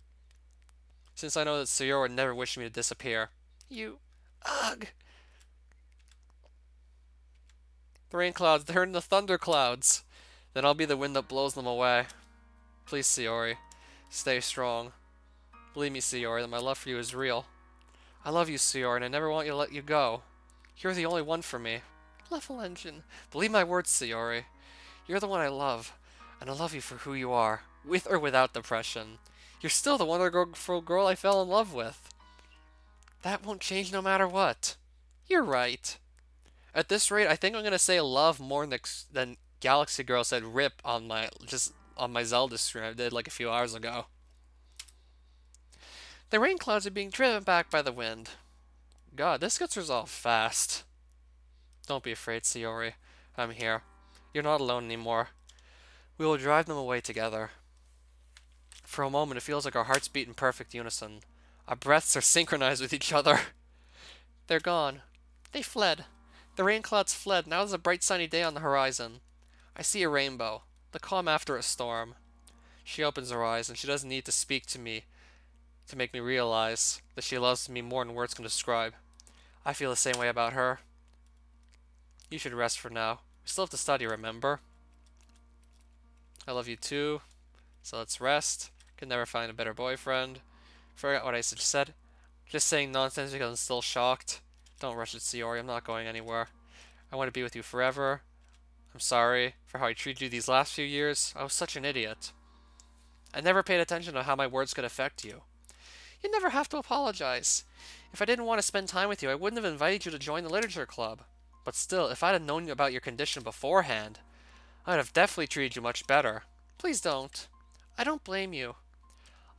Since I know that Sayori would never wish me to disappear. You... Ugh. The rain clouds turn into thunder clouds. Then I'll be the wind that blows them away. Please, Sayori, stay strong. Believe me, Sayori, that my love for you is real. I love you, Sayori, and I never want you to let you go. You're the only one for me. Level engine. Believe my words, Sayori. You're the one I love, and I love you for who you are, with or without depression. You're still the wonderful girl I fell in love with. That won't change no matter what. You're right. At this rate, I think I'm gonna say love more than Galaxy Girl said rip on my Zelda stream I did like a few hours ago. The rain clouds are being driven back by the wind. God, this gets resolved fast. Don't be afraid, Sayori. I'm here. You're not alone anymore. We will drive them away together. For a moment, it feels like our hearts beat in perfect unison. Our breaths are synchronized with each other. They're gone. They fled. The rain clouds fled. Now there's a bright sunny day on the horizon. I see a rainbow. The calm after a storm. She opens her eyes, and she doesn't need to speak to me to make me realize that she loves me more than words can describe. I feel the same way about her. You should rest for now. We still have to study, remember? I love you too. So let's rest. Could never find a better boyfriend. Forgot what I just said. Just saying nonsense because I'm still shocked. Don't rush it, Sayori. I'm not going anywhere. I want to be with you forever. I'm sorry for how I treated you these last few years. I was such an idiot. I never paid attention to how my words could affect you. You never have to apologize. If I didn't want to spend time with you, I wouldn't have invited you to join the literature club. But still, if I'd have known about your condition beforehand, I'd have definitely treated you much better. Please don't. I don't blame you.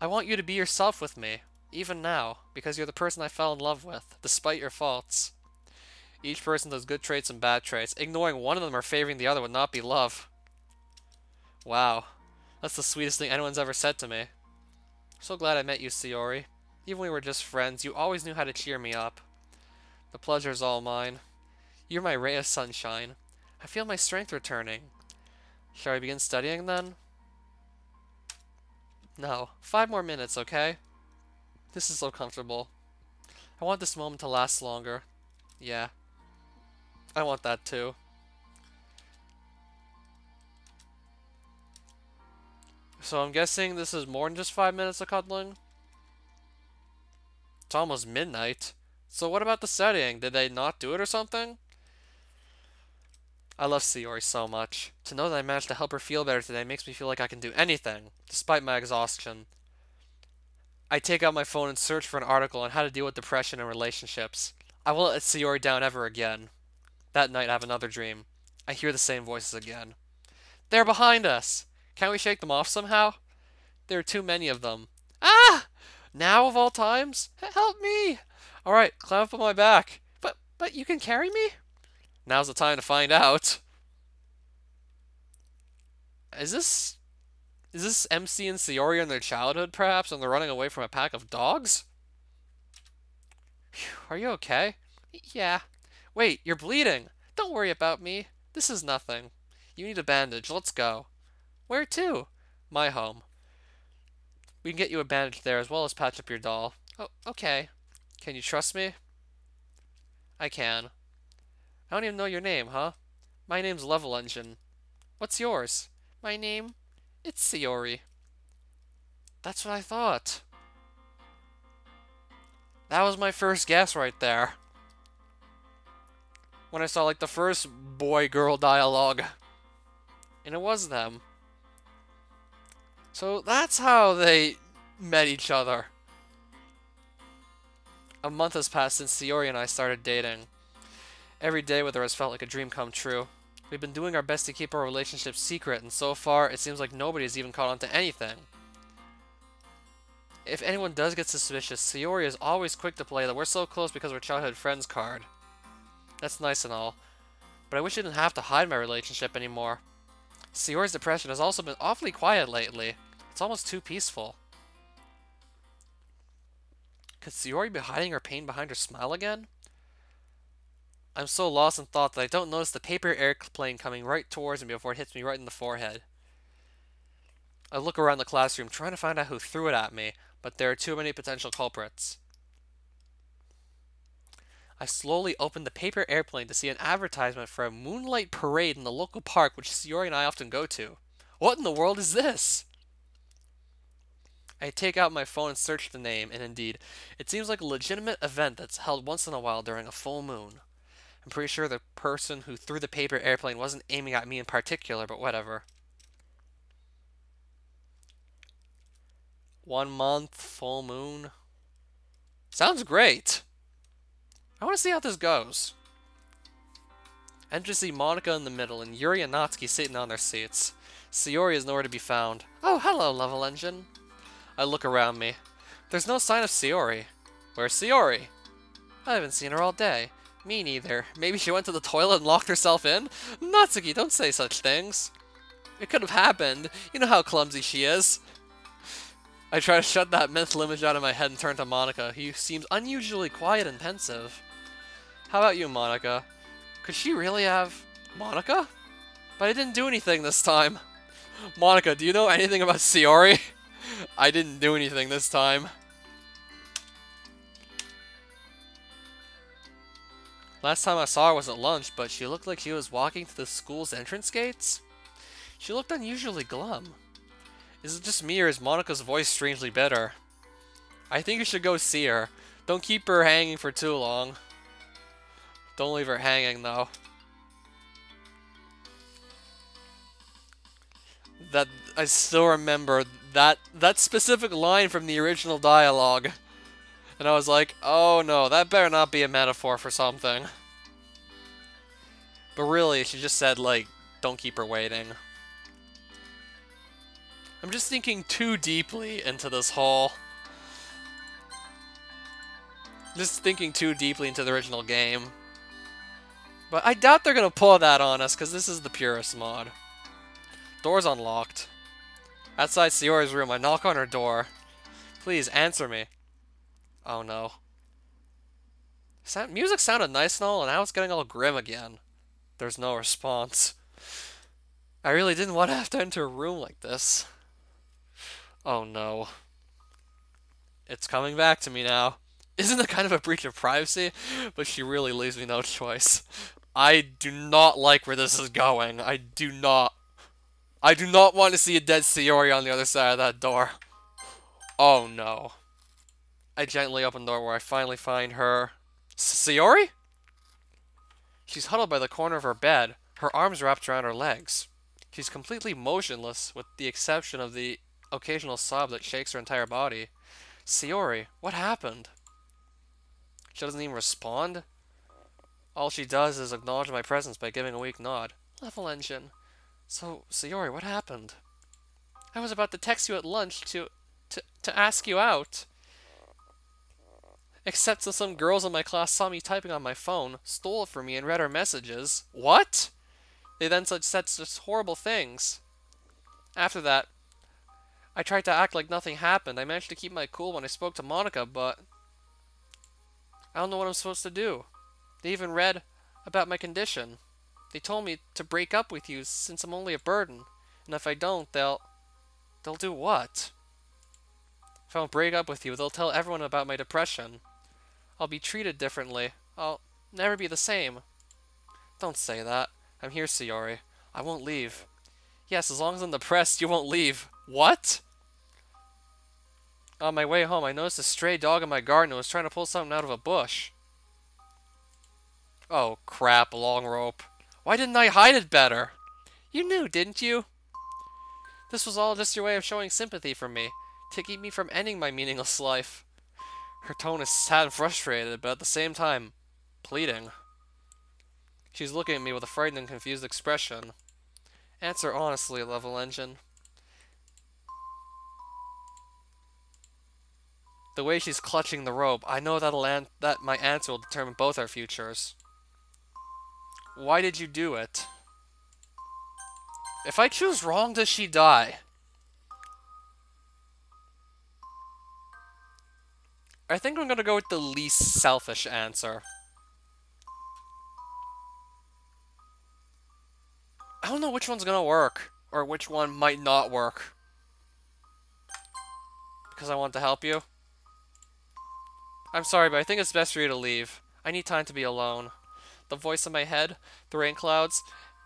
I want you to be yourself with me, even now, because you're the person I fell in love with, despite your faults. Each person has good traits and bad traits. Ignoring one of them or favoring the other would not be love. Wow. That's the sweetest thing anyone's ever said to me. So glad I met you, Sayori. Even when we were just friends, you always knew how to cheer me up. The pleasure's all mine. You're my ray of sunshine. I feel my strength returning. Shall I begin studying then? No. 5 more minutes, okay? This is so comfortable. I want this moment to last longer. Yeah. I want that too. So I'm guessing this is more than just 5 minutes of cuddling? It's almost midnight. So what about the studying? Did they not do it or something? I love Sayori so much. To know that I managed to help her feel better today makes me feel like I can do anything, despite my exhaustion. I take out my phone and search for an article on how to deal with depression and relationships. I won't let Sayori down ever again. That night I have another dream. I hear the same voices again. They're behind us! Can't we shake them off somehow? There are too many of them. Ah! Now of all times? Help me! Alright, climb up on my back. But you can carry me? Now's the time to find out. Is this MC and Sayori in their childhood, perhaps, and they're running away from a pack of dogs? Phew, are you okay? Yeah. Wait, you're bleeding. Don't worry about me. This is nothing. You need a bandage. Let's go. Where to? My home. We can get you a bandage there as well as patch up your doll. Oh, okay. Can you trust me? I can. I don't even know your name, huh? My name's Level Engine. What's yours? My name? It's Sayori. That's what I thought. That was my first guess right there. When I saw like the first boy-girl dialogue. And it was them. So that's how they met each other. A month has passed since Sayori and I started dating. Every day with her has felt like a dream come true. We've been doing our best to keep our relationship secret, and so far, it seems like nobody has even caught on to anything. If anyone does get suspicious, Sayori is always quick to play the "we're so close because we're childhood friends" card. That's nice and all, but I wish I didn't have to hide my relationship anymore. Sayori's depression has also been awfully quiet lately. It's almost too peaceful. Could Sayori be hiding her pain behind her smile again? I'm so lost in thought that I don't notice the paper airplane coming right towards me before it hits me right in the forehead. I look around the classroom trying to find out who threw it at me, but there are too many potential culprits. I slowly opened the paper airplane to see an advertisement for a moonlight parade in the local park which Sayori and I often go to. What in the world is this? I take out my phone and search the name, and indeed, it seems like a legitimate event that's held once in a while during a full moon. I'm pretty sure the person who threw the paper airplane wasn't aiming at me in particular, but whatever. 1 month, full moon. Sounds great! I want to see how this goes. And just see Monica in the middle and Yuri and Natsuki sitting on their seats. Sayori is nowhere to be found. Oh, hello, Level Engine. I look around me. There's no sign of Sayori. Where's Sayori? I haven't seen her all day. Me neither. Maybe she went to the toilet and locked herself in? Natsuki, don't say such things. It could have happened. You know how clumsy she is. I try to shut that mental image out of my head and turn to Monica, who seems unusually quiet and pensive. How about you, Monica? Could she really have... Monica? But I didn't do anything this time. Monica, do you know anything about Sayori? I didn't do anything this time. Last time I saw her was at lunch, but she looked like she was walking to the school's entrance gates. She looked unusually glum. Is it just me, or is Monica's voice strangely bitter? I think you should go see her. Don't keep her hanging for too long. Don't leave her hanging, though. That I still remember that specific line from the original dialogue. And I was like, oh no, that better not be a metaphor for something. But really, she just said, like, don't keep her waiting. I'm just thinking too deeply into this whole... Just thinking too deeply into the original game. But I doubt they're gonna pull that on us, because this is the Purist Mod. Door's unlocked. Outside Sayori's room, I knock on her door. Please, answer me. Oh no. Music sounded nice and all, and now it's getting all grim again. There's no response. I really didn't want to have to enter a room like this. Oh no. It's coming back to me now. Isn't it kind of a breach of privacy? But she really leaves me no choice. I do not like where this is going. I do not want to see a dead Sayori on the other side of that door. Oh no. I gently open the door where I finally find her. Sayori? She's huddled by the corner of her bed, her arms wrapped around her legs. She's completely motionless, with the exception of the occasional sob that shakes her entire body. Sayori, what happened? She doesn't even respond. All she does is acknowledge my presence by giving a weak nod. Level Engine. So, Sayori, what happened? I was about to text you at lunch to ask you out. Except that some girls in my class saw me typing on my phone, stole it from me, and read our messages. What? They then said such horrible things. After that, I tried to act like nothing happened. I managed to keep my cool when I spoke to Monica, but I don't know what I'm supposed to do. They even read about my condition. They told me to break up with you since I'm only a burden. And if I don't, they'll do what? If I don't break up with you, they'll tell everyone about my depression. I'll be treated differently. I'll never be the same. Don't say that. I'm here, Sayori. I won't leave. Yes, as long as I'm depressed, you won't leave. What? On my way home, I noticed a stray dog in my garden who was trying to pull something out of a bush. Oh, crap, a long rope. Why didn't I hide it better? You knew, didn't you? This was all just your way of showing sympathy for me, to keep me from ending my meaningless life. Her tone is sad and frustrated, but at the same time, pleading. She's looking at me with a frightened and confused expression. Answer honestly, Level Engine. The way she's clutching the rope, I know that my answer will determine both our futures. Why did you do it? If I choose wrong, does she die? I think I'm gonna go with the least selfish answer. I don't know which one's gonna work, or which one might not work. Because I want to help you. I'm sorry, but I think it's best for you to leave. I need time to be alone. The voice in my head, the rain clouds,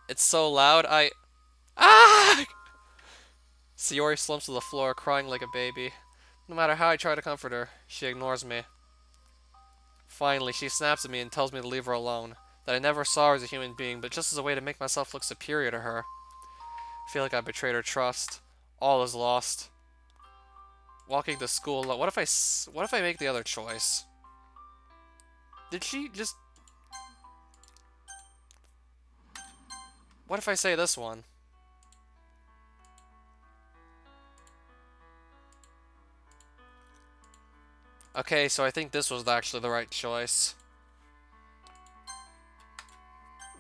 it's so loud, Ah! Sayori slumps to the floor, crying like a baby. No matter how I try to comfort her, she ignores me. Finally, she snaps at me and tells me to leave her alone. That I never saw her as a human being, but just as a way to make myself look superior to her. I feel like I betrayed her trust. All is lost. Walking to school, what if I make the other choice? Did she just... What if I say this one? Okay, so I think this was actually the right choice.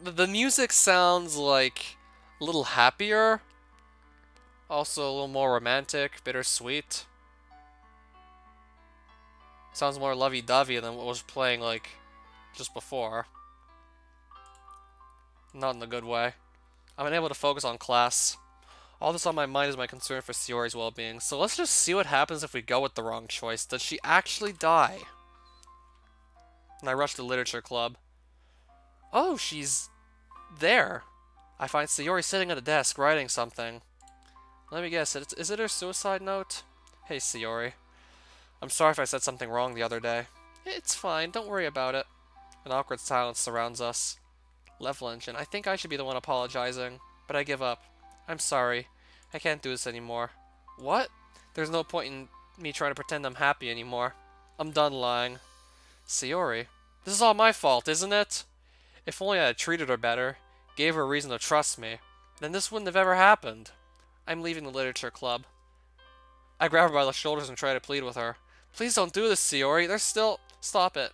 The music sounds like a little happier. Also a little more romantic, bittersweet. Sounds more lovey-dovey than what was playing, like, just before. Not in a good way. I'm unable to focus on class. All that's on my mind is my concern for Sayori's well-being. So let's just see what happens if we go with the wrong choice. Does she actually die? And I rush to literature club. Oh, she's there. I find Sayori sitting at a desk, writing something. Let me guess, is it her suicide note? Hey, Sayori. I'm sorry if I said something wrong the other day. It's fine, don't worry about it. An awkward silence surrounds us. Level engine, I think I should be the one apologizing, but I give up. I'm sorry. I can't do this anymore. What? There's no point in me trying to pretend I'm happy anymore. I'm done lying. Sayori, this is all my fault, isn't it? If only I had treated her better, gave her a reason to trust me, then this wouldn't have ever happened. I'm leaving the literature club. I grab her by the shoulders and try to plead with her. Please don't do this, Sayori. There's still... Stop it.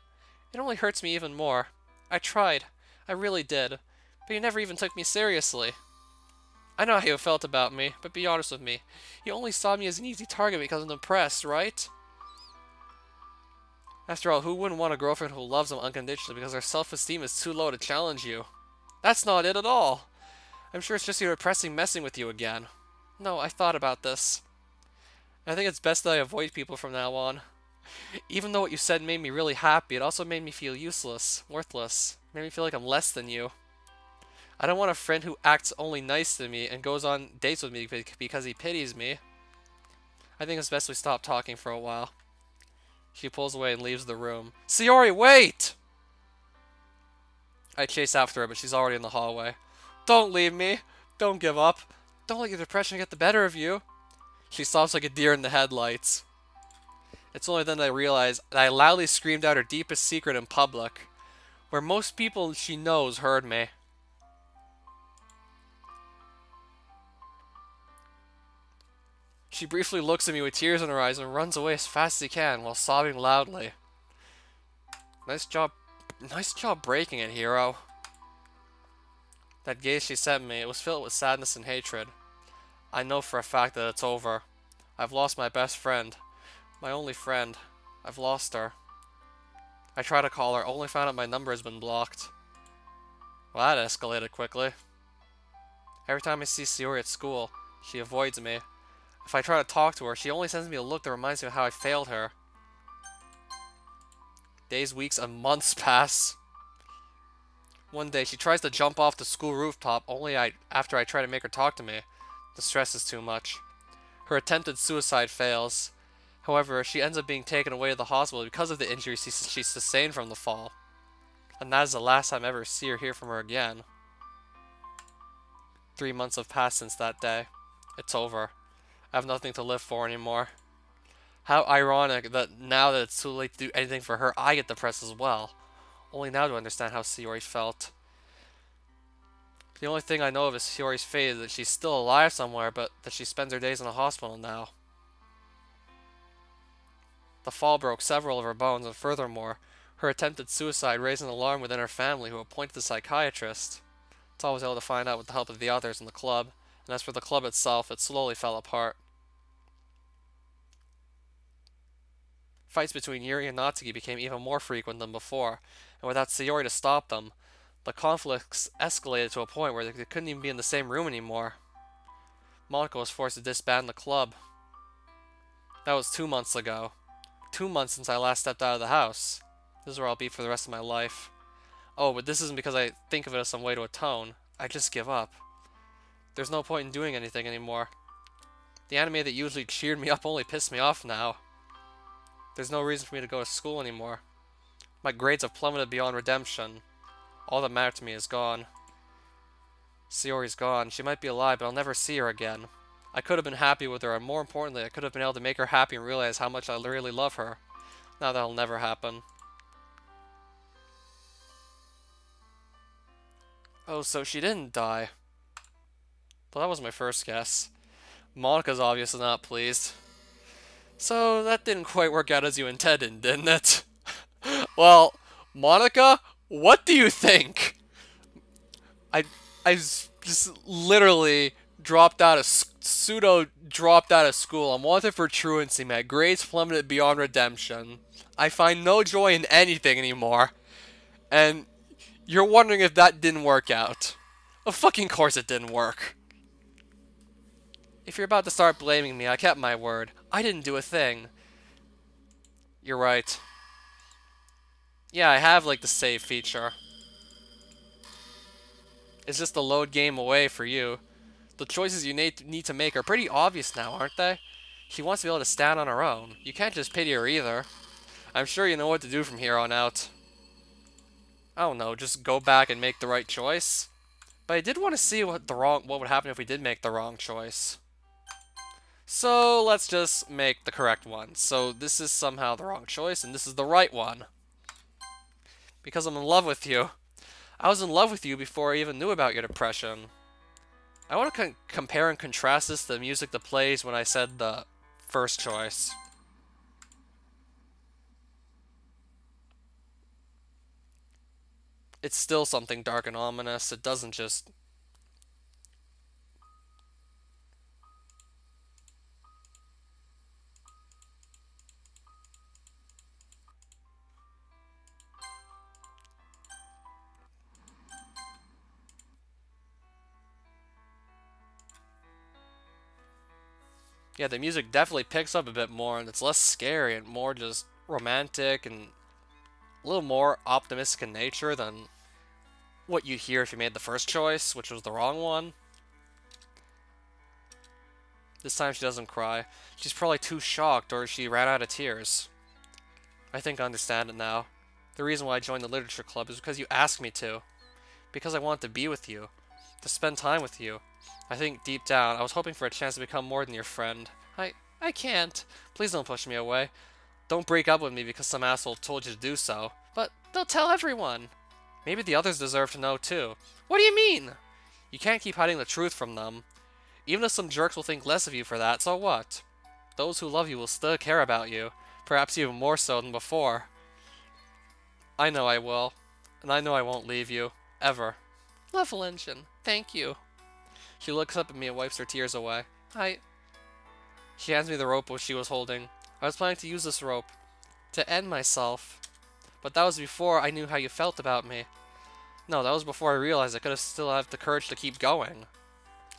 It only hurts me even more. I tried. I really did. But you never even took me seriously. I know how you felt about me, but be honest with me. You only saw me as an easy target because I'm depressed, right? After all, who wouldn't want a girlfriend who loves them unconditionally because their self-esteem is too low to challenge you? That's not it at all. I'm sure it's just your depressing messing with you again. No, I thought about this. I think it's best that I avoid people from now on. Even though what you said made me really happy, it also made me feel useless, worthless. It made me feel like I'm less than you. I don't want a friend who acts only nice to me and goes on dates with me because he pities me. I think it's best we stop talking for a while. She pulls away and leaves the room. Sayori, wait! I chase after her, but she's already in the hallway. Don't leave me. Don't give up. Don't let your depression get the better of you. She stops like a deer in the headlights. It's only then I realize that I loudly screamed out her deepest secret in public, where most people she knows heard me. She briefly looks at me with tears in her eyes and runs away as fast as she can while sobbing loudly. Nice job breaking it, hero. That gaze she sent me, it was filled with sadness and hatred. I know for a fact that it's over. I've lost my best friend. My only friend. I've lost her. I try to call her, only found out my number has been blocked. Well, that escalated quickly. Every time I see Sayori at school, she avoids me. If I try to talk to her, she only sends me a look that reminds me of how I failed her. Days, weeks, and months pass. One day, she tries to jump off the school rooftop, after I try to make her talk to me. The stress is too much. Her attempted suicide fails. However, she ends up being taken away to the hospital because of the injuries she sustained from the fall. And that is the last time I ever see or hear from her again. 3 months have passed since that day. It's over. I have nothing to live for anymore. How ironic that now that it's too late to do anything for her, I get depressed as well. Only now to understand how Sayori felt. The only thing I know of is Sayori's fate is that she's still alive somewhere, but that she spends her days in a hospital now. The fall broke several of her bones, and furthermore, her attempted suicide raised an alarm within her family, who appointed a psychiatrist. That's all I was able to find out with the help of the others in the club, and as for the club itself, it slowly fell apart. Fights between Yuri and Natsuki became even more frequent than before, and without Sayori to stop them, the conflicts escalated to a point where they couldn't even be in the same room anymore. Monika was forced to disband the club. That was 2 months ago. 2 months since I last stepped out of the house. This is where I'll be for the rest of my life. Oh, but this isn't because I think of it as some way to atone. I just give up. There's no point in doing anything anymore. The anime that usually cheered me up only pissed me off now. There's no reason for me to go to school anymore. My grades have plummeted beyond redemption. All that mattered to me is gone. Sayori's gone. She might be alive, but I'll never see her again. I could have been happy with her, and more importantly, I could have been able to make her happy and realize how much I really love her. Now that'll never happen. Oh, so she didn't die. Well, that was my first guess. Monika's obviously not pleased. So, that didn't quite work out as you intended, didn't it? Well, Monika, what do you think? I just literally dropped out of dropped out of school. I'm wanted for truancy. My grades plummeted beyond redemption. I find no joy in anything anymore. And you're wondering if that didn't work out. Of fucking course it didn't work. If you're about to start blaming me, I kept my word. I didn't do a thing. You're right. Yeah, I have like the save feature. It's just the load game away for you. The choices you need to make are pretty obvious now, aren't they? She wants to be able to stand on her own. You can't just pity her either. I'm sure you know what to do from here on out. I don't know, just go back and make the right choice. But I did want to see what would happen if we did make the wrong choice. So let's just make the correct one. So this is somehow the wrong choice, and this is the right one. Because I'm in love with you. I was in love with you before I even knew about your depression. I want to compare and contrast this to the music that plays when I said the first choice. It's still something dark and ominous. It doesn't just... Yeah, the music definitely picks up a bit more, and it's less scary and more just romantic and a little more optimistic in nature than what you'd hear if you made the first choice, which was the wrong one. This time she doesn't cry. She's probably too shocked, or she ran out of tears. I think I understand it now. The reason why I joined the literature club is because you asked me to. Because I wanted to be with you. To spend time with you. I think deep down, I was hoping for a chance to become more than your friend. I can't. Please don't push me away. Don't break up with me because some asshole told you to do so. But they'll tell everyone. Maybe the others deserve to know too. What do you mean? You can't keep hiding the truth from them. Even if some jerks will think less of you for that, so what? Those who love you will still care about you. Perhaps even more so than before. I know I will. And I know I won't leave you. Ever. Level engine. Thank you. She looks up at me and wipes her tears away. She hands me the rope which she was holding. I was planning to use this rope. To end myself. But that was before I knew how you felt about me. No, that was before I realized I could have still have the courage to keep going.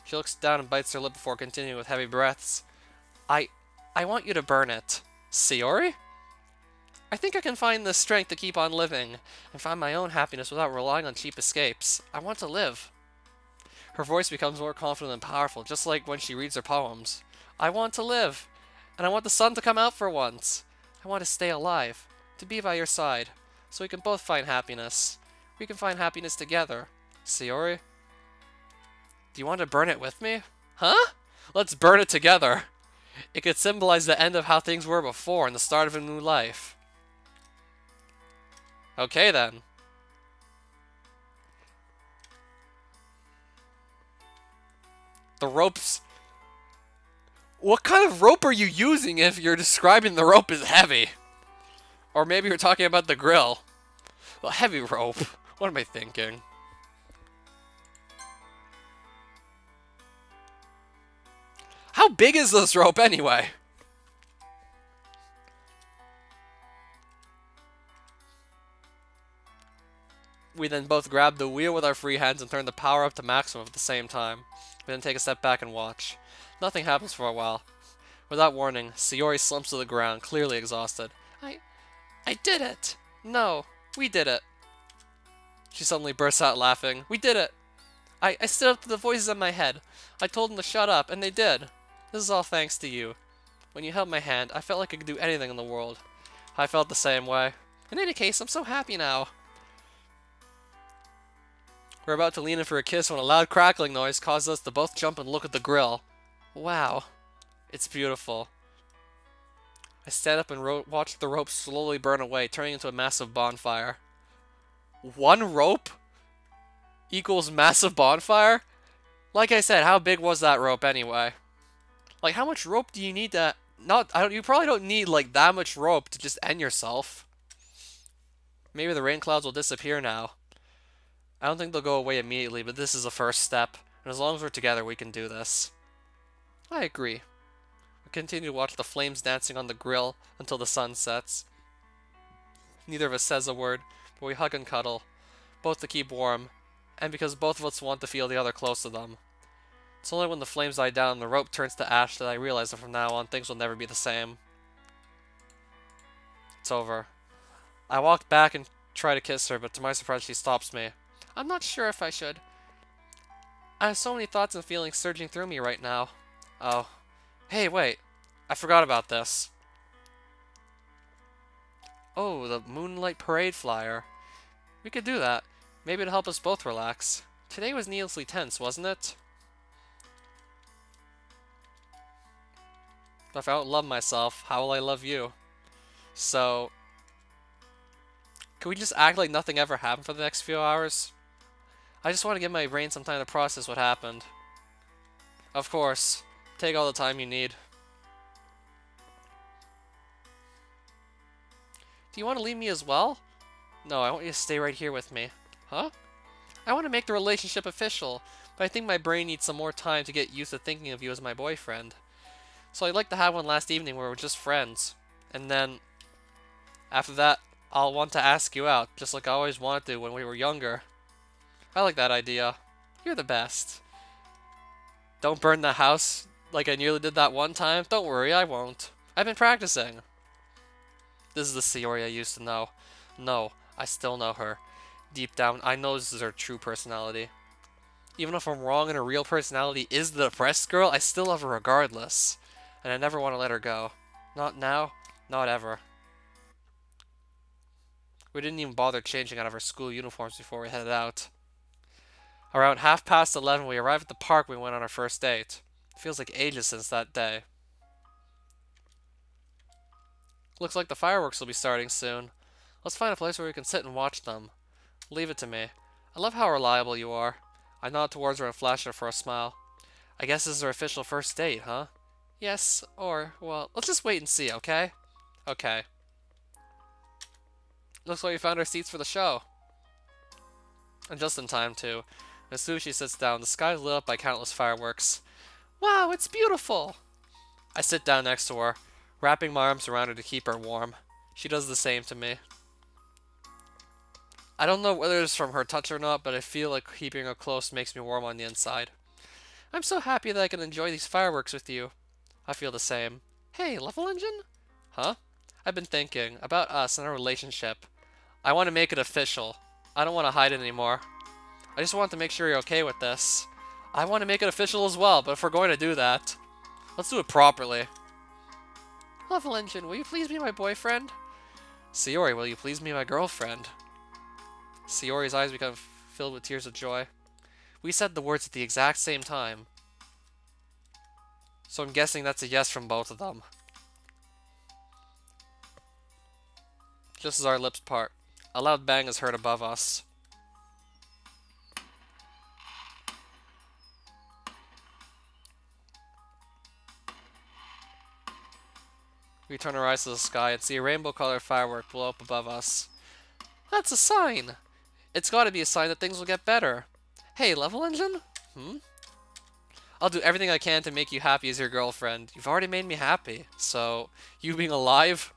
She looks down and bites her lip before continuing with heavy breaths. I want you to burn it. Sayori? I think I can find the strength to keep on living, and find my own happiness without relying on cheap escapes. I want to live. Her voice becomes more confident and powerful, just like when she reads her poems. I want to live, and I want the sun to come out for once. I want to stay alive, to be by your side, so we can both find happiness. We can find happiness together. Sayori? Do you want to burn it with me? Huh? Let's burn it together. It could symbolize the end of how things were before and the start of a new life. Okay then. The ropes... What kind of rope are you using if you're describing the rope as heavy? Or maybe you're talking about the grill. Well, heavy rope. What am I thinking? How big is this rope anyway? We then both grab the wheel with our free hands and turn the power up to maximum at the same time. We then take a step back and watch. Nothing happens for a while. Without warning, Sayori slumps to the ground, clearly exhausted. I did it! No, we did it. She suddenly bursts out laughing. We did it! I stood up to the voices in my head. I told them to shut up, and they did. This is all thanks to you. When you held my hand, I felt like I could do anything in the world. I felt the same way. In any case, I'm so happy now. We're about to lean in for a kiss when a loud crackling noise caused us to both jump and look at the grill. Wow. It's beautiful. I stand up and watch the rope slowly burn away, turning into a massive bonfire. One rope equals massive bonfire? Like I said, how big was that rope anyway? Like, how much rope do you need to... you probably don't need, like, that much rope to just end yourself. Maybe the rain clouds will disappear now. I don't think they'll go away immediately, but this is the first step. And as long as we're together, we can do this. I agree. We continue to watch the flames dancing on the grill until the sun sets. Neither of us says a word, but we hug and cuddle, both to keep warm, and because both of us want to feel the other close to them. It's only when the flames die down and the rope turns to ash that I realize that from now on things will never be the same. It's over. I walk back and try to kiss her, but to my surprise she stops me. I'm not sure if I should. I have so many thoughts and feelings surging through me right now. Oh. Hey, wait. I forgot about this. Oh, the Moonlight Parade flyer. We could do that. Maybe it'll help us both relax. Today was needlessly tense, wasn't it? But if I don't love myself, how will I love you? So, can we just act like nothing ever happened for the next few hours? I just want to give my brain some time to process what happened. Of course. Take all the time you need. Do you want to leave me as well? No, I want you to stay right here with me. Huh? I want to make the relationship official, but I think my brain needs some more time to get used to thinking of you as my boyfriend. So I'd like to have one last evening where we're just friends. And then, after that, I'll want to ask you out, just like I always wanted to when we were younger. I like that idea. You're the best. Don't burn the house like I nearly did that one time. Don't worry, I won't. I've been practicing. This is the Sayori I used to know. No, I still know her. Deep down, I know this is her true personality. Even if I'm wrong and her real personality is the depressed girl, I still love her regardless. And I never want to let her go. Not now, not ever. We didn't even bother changing out of our school uniforms before we headed out. Around 11:30, we arrived at the park we went on our first date. It feels like ages since that day. Looks like the fireworks will be starting soon. Let's find a place where we can sit and watch them. Leave it to me. I love how reliable you are. I nod towards her and flash her for a smile. I guess this is our official first date, huh? Yes, or, well, let's just wait and see, okay? Okay. Looks like we found our seats for the show. And just in time, too. As soon as she sits down, the sky is lit up by countless fireworks. Wow, it's beautiful! I sit down next to her, wrapping my arms around her to keep her warm. She does the same to me. I don't know whether it's from her touch or not, but I feel like keeping her close makes me warm on the inside. I'm so happy that I can enjoy these fireworks with you. I feel the same. Hey, Level Engine? Huh? I've been thinking about us and our relationship. I want to make it official. I don't want to hide it anymore. I just want to make sure you're okay with this. I want to make it official as well, but if we're going to do that, let's do it properly. Level Engine, will you please be my boyfriend? Sayori, will you please be my girlfriend? Sayori's eyes become filled with tears of joy. We said the words at the exact same time. So I'm guessing that's a yes from both of them. Just as our lips part, a loud bang is heard above us. We turn our eyes to the sky and see a rainbow-colored firework blow up above us. That's a sign! It's gotta be a sign that things will get better. Hey, Level Engine? I'll do everything I can to make you happy as your girlfriend. You've already made me happy, so you being alive?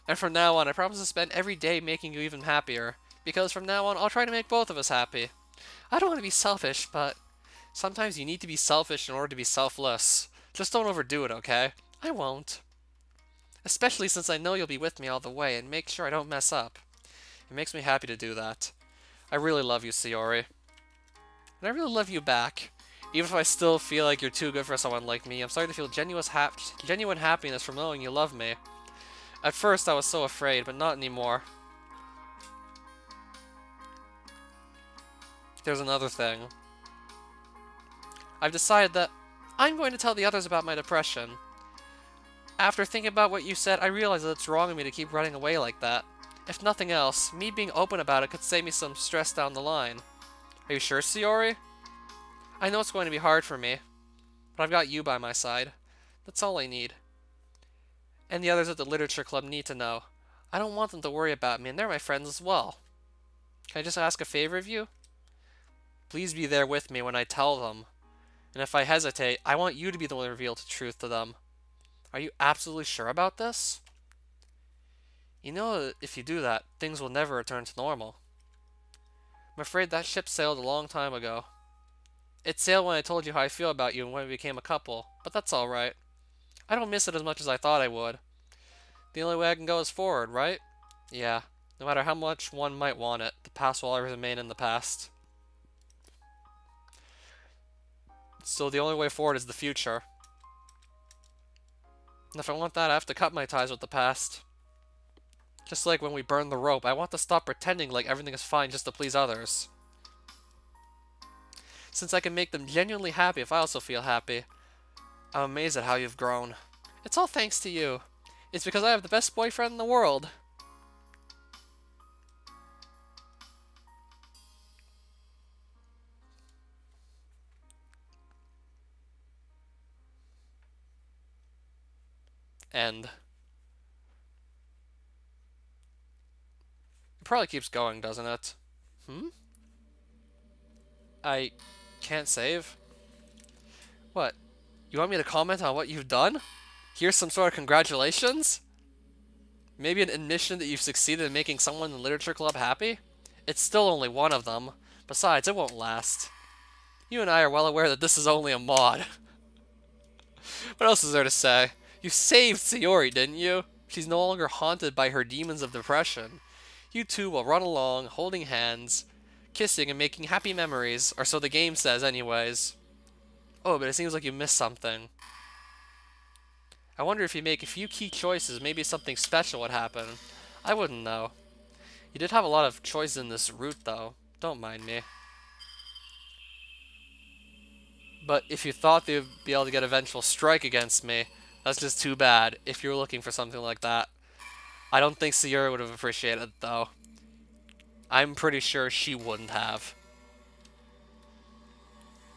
And from now on, I promise to spend every day making you even happier. Because from now on, I'll try to make both of us happy. I don't want to be selfish, but sometimes you need to be selfish in order to be selfless. Just don't overdo it, okay? I won't. Especially since I know you'll be with me all the way and make sure I don't mess up. It makes me happy to do that. I really love you, Sayori. And I really love you back. Even if I still feel like you're too good for someone like me, I'm starting to feel genuine happiness from knowing you love me. At first, I was so afraid, but not anymore. There's another thing. I've decided that I'm going to tell the others about my depression. After thinking about what you said, I realize that it's wrong of me to keep running away like that. If nothing else, me being open about it could save me some stress down the line. Are you sure, Sayori? I know it's going to be hard for me, but I've got you by my side. That's all I need. And the others at the literature club need to know. I don't want them to worry about me, and they're my friends as well. Can I just ask a favor of you? Please be there with me when I tell them. And if I hesitate, I want you to be the one to reveal the truth to them. Are you absolutely sure about this? You know that if you do that, things will never return to normal. I'm afraid that ship sailed a long time ago. It sailed when I told you how I feel about you and when we became a couple, but that's alright. I don't miss it as much as I thought I would. The only way I can go is forward, right? Yeah, no matter how much one might want it, the past will always remain in the past. So the only way forward is the future. And if I want that, I have to cut my ties with the past. Just like when we burn the rope, I want to stop pretending like everything is fine just to please others. Since I can make them genuinely happy if I also feel happy. I'm amazed at how you've grown. It's all thanks to you. It's because I have the best boyfriend in the world. End. It probably keeps going, doesn't it? I can't save? What? You want me to comment on what you've done? Here's some sort of congratulations? Maybe an admission that you've succeeded in making someone in the literature club happy? It's still only one of them. Besides, it won't last. You and I are well aware that this is only a mod. What else is there to say? You saved Sayori, didn't you? She's no longer haunted by her demons of depression. You two will run along, holding hands, kissing and making happy memories, or so the game says anyways. Oh, but it seems like you missed something. I wonder if you make a few key choices, maybe something special would happen. I wouldn't know. You did have a lot of choices in this route, though. Don't mind me. But if you thought they would be able to get a vengeful strike against me, that's just too bad, if you were looking for something like that. I don't think Sayori would have appreciated it, though. I'm pretty sure she wouldn't have.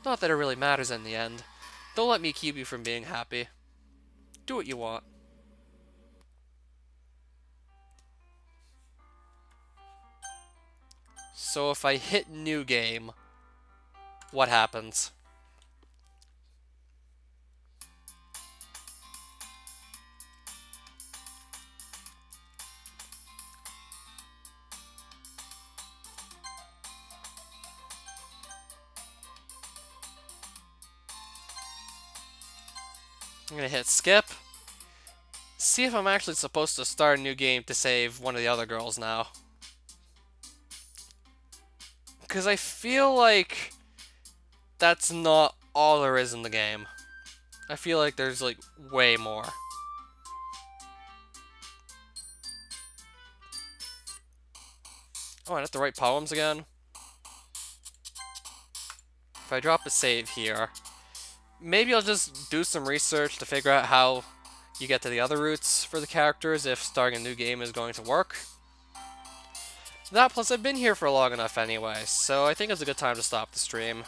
Not that it really matters in the end. Don't let me keep you from being happy. Do what you want. So if I hit new game, what happens? I'm gonna hit skip. See if I'm actually supposed to start a new game to save one of the other girls now. Because I feel like that's not all there is in the game. I feel like there's like way more. Oh, I have to write poems again. If I drop a save here, maybe I'll just do some research to figure out how you get to the other routes for the characters if starting a new game is going to work. That plus I've been here for long enough anyway, so I think it's a good time to stop the stream.